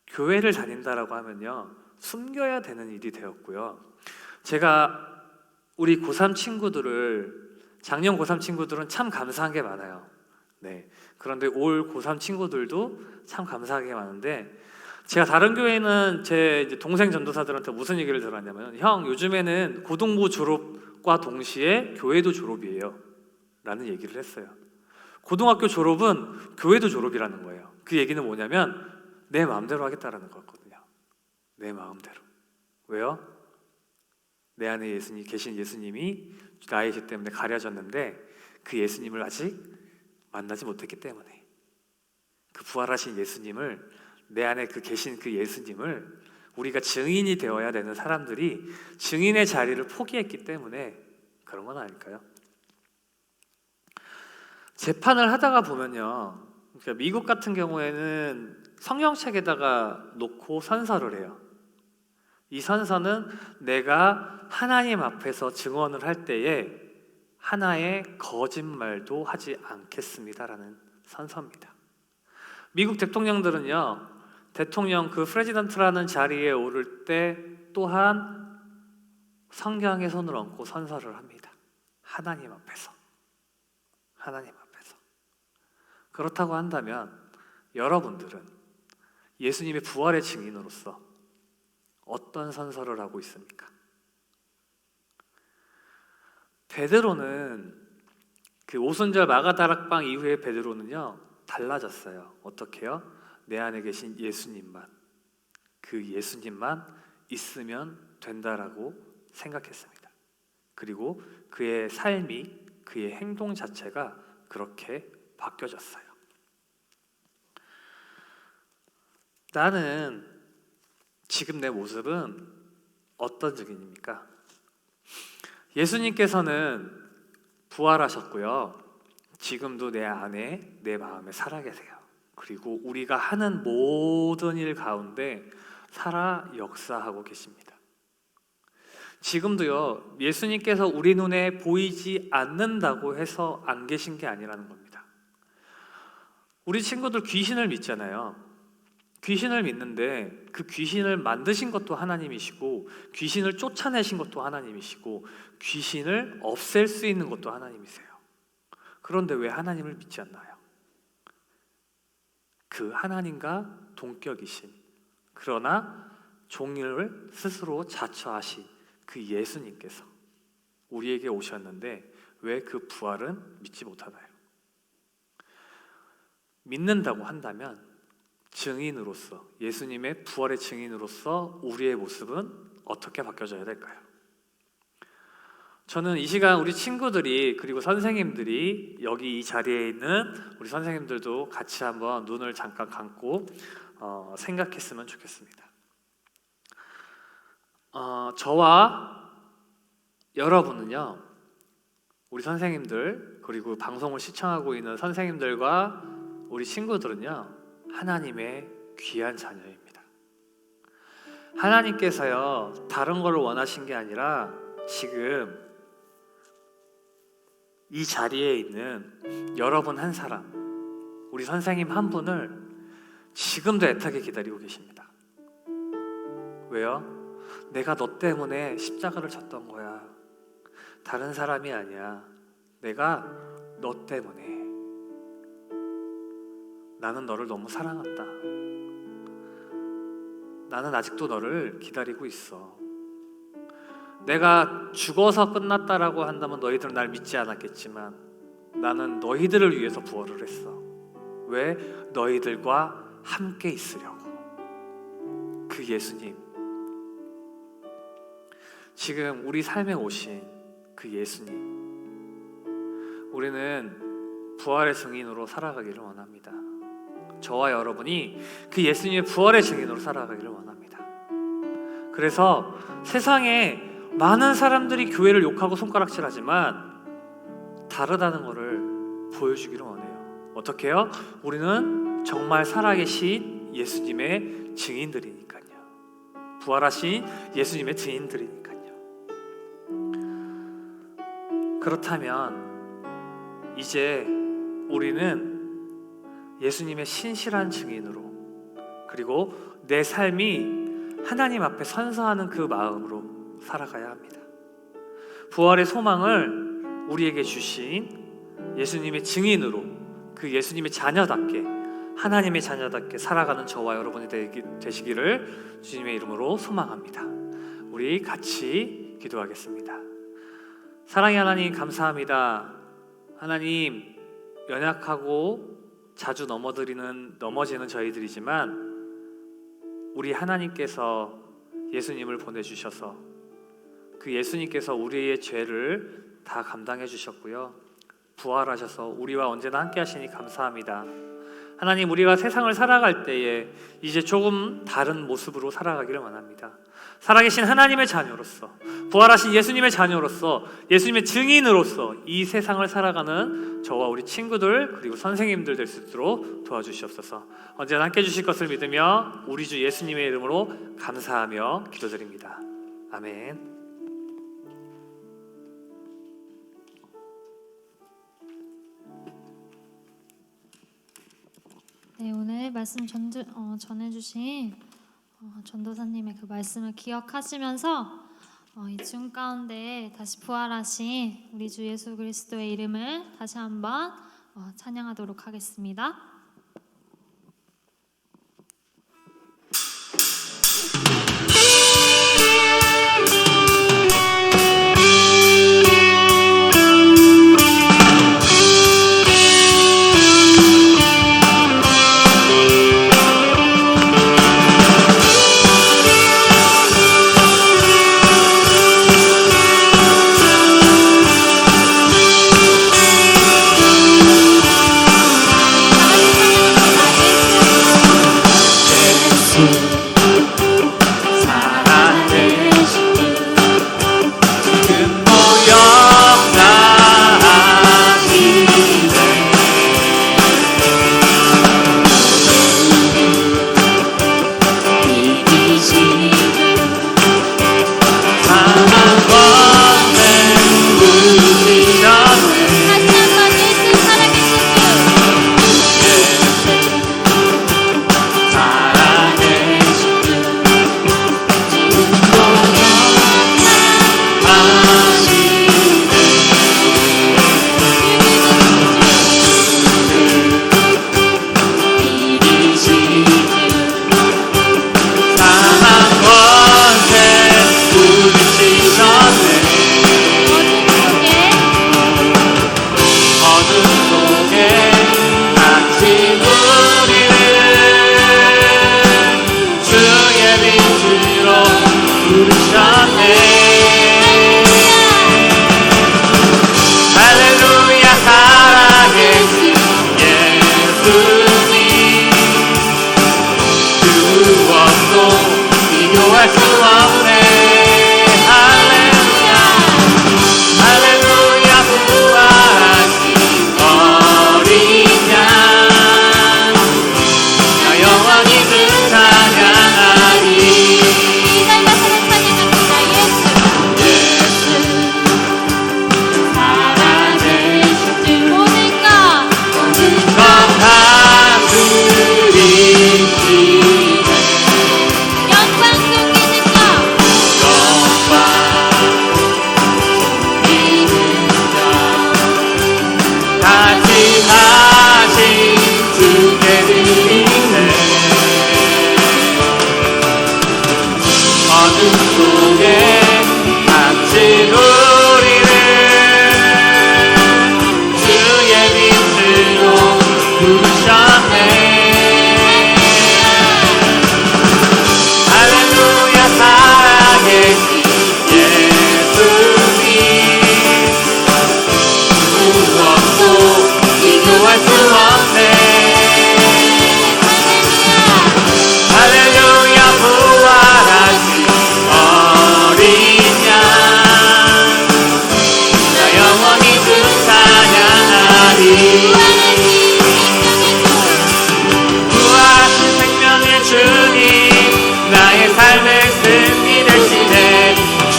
교회를 다닌다라고 하면요 숨겨야 되는 일이 되었고요. 제가 우리 고3 친구들을 작년 고3 친구들은 참 감사한 게 많아요. 네. 그런데 올 고3 친구들도 참 감사한 게 많은데 제가 다른 교회는 제 이제 동생 전도사들한테 무슨 얘기를 들었냐면 형 요즘에는 고등부 졸업과 동시에 교회도 졸업이에요 라는 얘기를 했어요. 고등학교 졸업은 교회도 졸업이라는 거예요. 그 얘기는 뭐냐면 내 마음대로 하겠다라는 거거든요. 내 마음대로. 왜요? 내 안에 계신 예수님이 나의 죄 때문에 가려졌는데 그 예수님을 아직 만나지 못했기 때문에, 그 부활하신 예수님을, 내 안에 그 계신 그 예수님을 우리가 증인이 되어야 되는 사람들이 증인의 자리를 포기했기 때문에 그런 건 아닐까요? 재판을 하다가 보면요, 그러니까 미국 같은 경우에는 성경책에다가 놓고 선서를 해요. 이 선서는 내가 하나님 앞에서 증언을 할 때에 하나의 거짓말도 하지 않겠습니다라는 선서입니다. 미국 대통령들은요, 대통령 그 프레지던트라는 자리에 오를 때 또한 성경에 손을 얹고 선서를 합니다. 하나님 앞에서. 하나님 앞에서. 그렇다고 한다면 여러분들은 예수님의 부활의 증인으로서 어떤 선서를 하고 있습니까? 베드로는 그 오순절 마가다락방 이후에 베드로는요 달라졌어요. 어떻게요? 내 안에 계신 예수님만, 그 예수님만 있으면 된다라고 생각했습니다. 그리고 그의 삶이, 그의 행동 자체가 그렇게 바뀌어졌어요. 나는 지금 내 모습은 어떤 증인입니까? 예수님께서는 부활하셨고요, 지금도 내 안에, 내 마음에 살아계세요. 그리고 우리가 하는 모든 일 가운데 살아 역사하고 계십니다. 지금도요, 예수님께서 우리 눈에 보이지 않는다고 해서 안 계신 게 아니라는 겁니다. 우리 친구들 귀신을 믿잖아요. 귀신을 믿는데 그 귀신을 만드신 것도 하나님이시고, 귀신을 쫓아내신 것도 하나님이시고, 귀신을 없앨 수 있는 것도 하나님이세요. 그런데 왜 하나님을 믿지 않나요? 그 하나님과 동격이신, 그러나 종을 스스로 자처하신 그 예수님께서 우리에게 오셨는데 왜 그 부활은 믿지 못하나요? 믿는다고 한다면 증인으로서, 예수님의 부활의 증인으로서 우리의 모습은 어떻게 바뀌어져야 될까요? 저는 이 시간 우리 친구들이, 그리고 선생님들이, 여기 이 자리에 있는 우리 선생님들도 같이 한번 눈을 잠깐 감고 생각했으면 좋겠습니다. 저와 여러분은요, 우리 선생님들, 그리고 방송을 시청하고 있는 선생님들과 우리 친구들은요, 하나님의 귀한 자녀입니다. 하나님께서요, 다른 걸 원하신 게 아니라 지금 이 자리에 있는 여러분 한 사람, 우리 선생님 한 분을 지금도 애타게 기다리고 계십니다. 왜요? 내가 너 때문에 십자가를 졌던 거야. 다른 사람이 아니야. 내가 너 때문에. 나는 너를 너무 사랑한다. 나는 아직도 너를 기다리고 있어. 내가 죽어서 끝났다라고 한다면 너희들은 날 믿지 않았겠지만 나는 너희들을 위해서 부활을 했어. 왜? 너희들과 함께 있으려고. 그 예수님, 지금 우리 삶에 오신 그 예수님, 우리는 부활의 증인으로 살아가기를 원합니다. 저와 여러분이 그 예수님의 부활의 증인으로 살아가기를 원합니다. 그래서 세상에 많은 사람들이 교회를 욕하고 손가락질하지만 다르다는 것을 보여주기를 원해요. 어떻게 해요? 우리는 정말 살아계신 예수님의 증인들이니까요. 부활하신 예수님의 증인들이니까요. 그렇다면 이제 우리는 예수님의 신실한 증인으로, 그리고 내 삶이 하나님 앞에 선서하는 그 마음으로 살아가야 합니다. 부활의 소망을 우리에게 주신 예수님의 증인으로, 그 예수님의 자녀답게, 하나님의 자녀답게 살아가는 저와 여러분이 되시기를 주님의 이름으로 소망합니다. 우리 같이 기도하겠습니다. 사랑의 하나님, 감사합니다. 하나님, 연약하고 자주 넘어지는 저희들이지만 우리 하나님께서 예수님을 보내주셔서 그 예수님께서 우리의 죄를 다 감당해 주셨고요. 부활하셔서 우리와 언제나 함께 하시니 감사합니다. 하나님, 우리가 세상을 살아갈 때에 이제 조금 다른 모습으로 살아가기를 원합니다. 살아계신 하나님의 자녀로서, 부활하신 예수님의 자녀로서, 예수님의 증인으로서 이 세상을 살아가는 저와 우리 친구들 그리고 선생님들 될 수 있도록 도와주시옵소서. 언제나 함께 해주실 것을 믿으며 우리 주 예수님의 이름으로 감사하며 기도드립니다. 아멘. 네, 오늘 말씀 전해주신 전도사님의 그 말씀을 기억하시면서 이 중 가운데 다시 부활하신 우리 주 예수 그리스도의 이름을 다시 한번 찬양하도록 하겠습니다.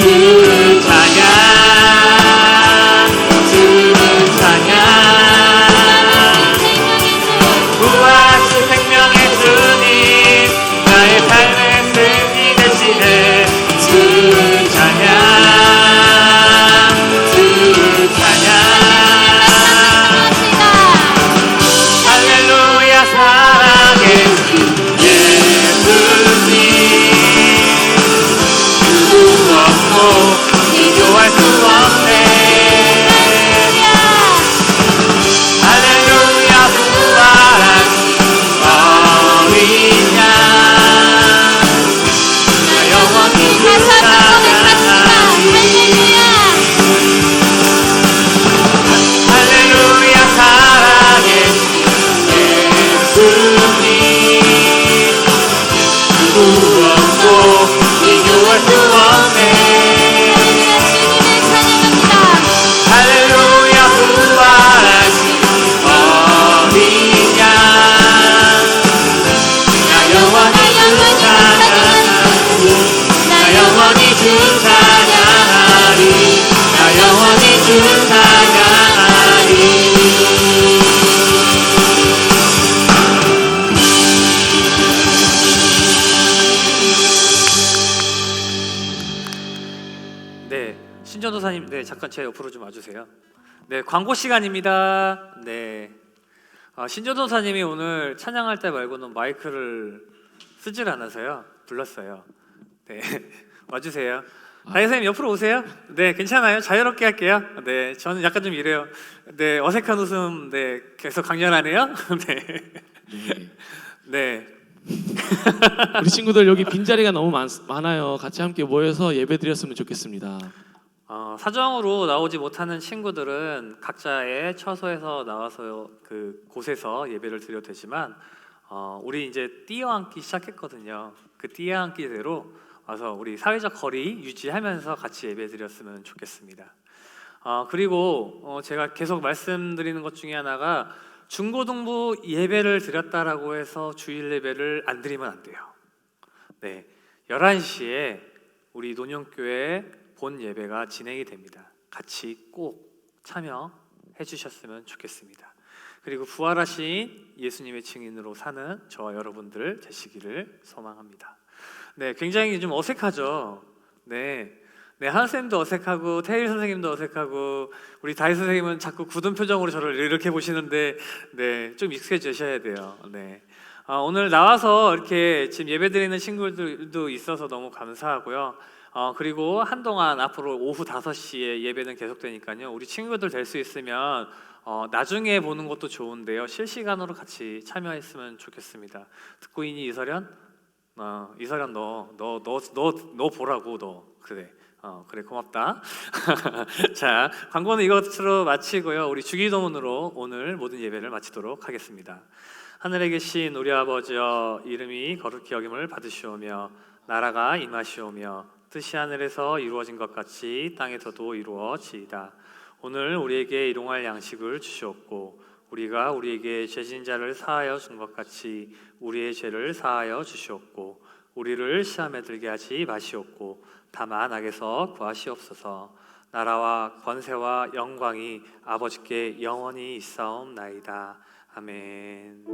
주를 주 찬양하리. 나 영원히 주 찬양하리. 네, 신전도사님, 네, 잠깐 제 옆으로 좀 와주세요. 네, 광고 시간입니다. 네, 신전도사님이 오늘 찬양할 때 말고는 마이크를 쓰질 않아서요, 불렀어요. 네, 와주세요. 다혜선생님 옆으로 오세요. 네, 괜찮아요. 자유롭게 할게요. 네, 저는 약간 좀 이래요. 네, 어색한 웃음, 네, 계속 강렬하네요. 네, 네. 우리 친구들 여기 빈자리가 너무 많아요. 같이 함께 모여서 예배드렸으면 좋겠습니다. 사정으로 나오지 못하는 친구들은 각자의 처소에서 나와서 그 곳에서 예배를 드려도 되지만 우리 이제 뛰어앉기 시작했거든요. 그 뛰어앉기대로 와서 우리 사회적 거리 유지하면서 같이 예배드렸으면 좋겠습니다. 그리고 제가 계속 말씀드리는 것 중에 하나가 중고등부 예배를 드렸다라고 해서 주일 예배를 안 드리면 안 돼요. 네, 11시에 우리 논영교회 본 예배가 진행이 됩니다. 같이 꼭 참여해 주셨으면 좋겠습니다. 그리고 부활하신 예수님의 증인으로 사는 저와 여러분들 되시기를 소망합니다. 네, 굉장히 좀 어색하죠. 네, 한쌤도 어색하고 태일 선생님도 어색하고 우리 다희 선생님은 자꾸 굳은 표정으로 저를 이렇게 보시는데 네, 좀 익숙해지셔야 돼요. 네, 오늘 나와서 이렇게 지금 예배드리는 친구들도 있어서 너무 감사하고요. 그리고 한동안 앞으로 오후 5시에 예배는 계속되니까요. 우리 친구들 될 수 있으면 나중에 보는 것도 좋은데요. 실시간으로 같이 참여했으면 좋겠습니다. 듣고 있니 이설연? 이설연 너 보라고 너 그래. 그래 고맙다. 자, 광고는 이것으로 마치고요. 우리 주기도문으로 오늘 모든 예배를 마치도록 하겠습니다. 하늘에 계신 우리 아버지여, 이름이 거룩히 여김을 받으시오며 나라가 임하시오며 뜻이 하늘에서 이루어진 것 같이 땅에서도 이루어지이다. 오늘 우리에게 일용할 양식을 주시옵고 우리가 우리에게 죄진 자를 사하여 준 것 같이 우리의 죄를 사하여 주시옵고 우리를 시험에 들게 하지 마시옵고 다만 악에서 구하시옵소서. 나라와 권세와 영광이 아버지께 영원히 있사옵나이다. 아멘.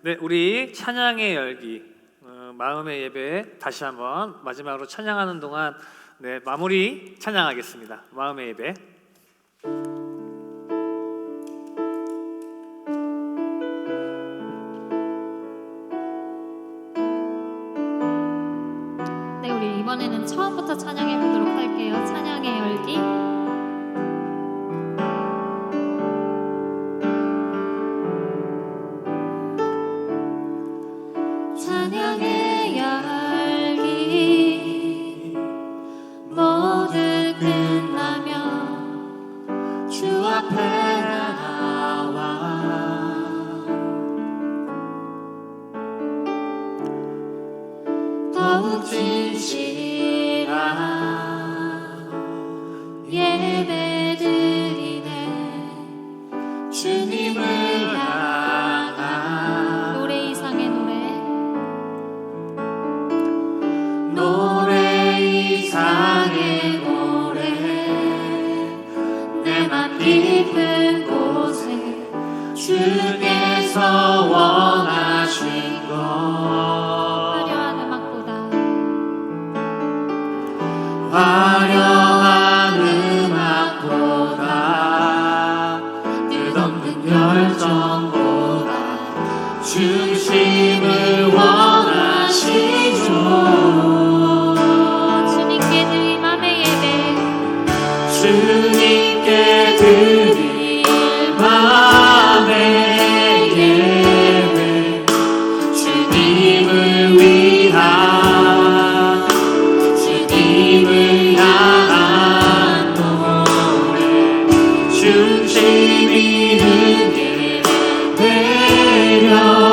네, 우리 찬양의 열기, 마음의 예배 다시 한번 마지막으로 찬양하는 동안 네, 마무리 찬양하겠습니다. 마음의 예배. 네, 우리 이번에는 처음부터 찬양해 보도록 할게요. 찬양의 열기. 찬양의 열기 모두 끝나면 주 앞에 나와 더욱 진실한 예배 드리네. 주님을 향한 노래 이상의 노래 이상의 노래 내 맘 깊은 곳에 주께서 원하신 것 화려한 음악보다 뜻없는 열정보다 중심을 원하신 주. 주님께 드릴 맘의 예배 주님께 드릴 맘의 예배 주님을 위한 주님을 향한 노래 주 중심 있는 예배 드려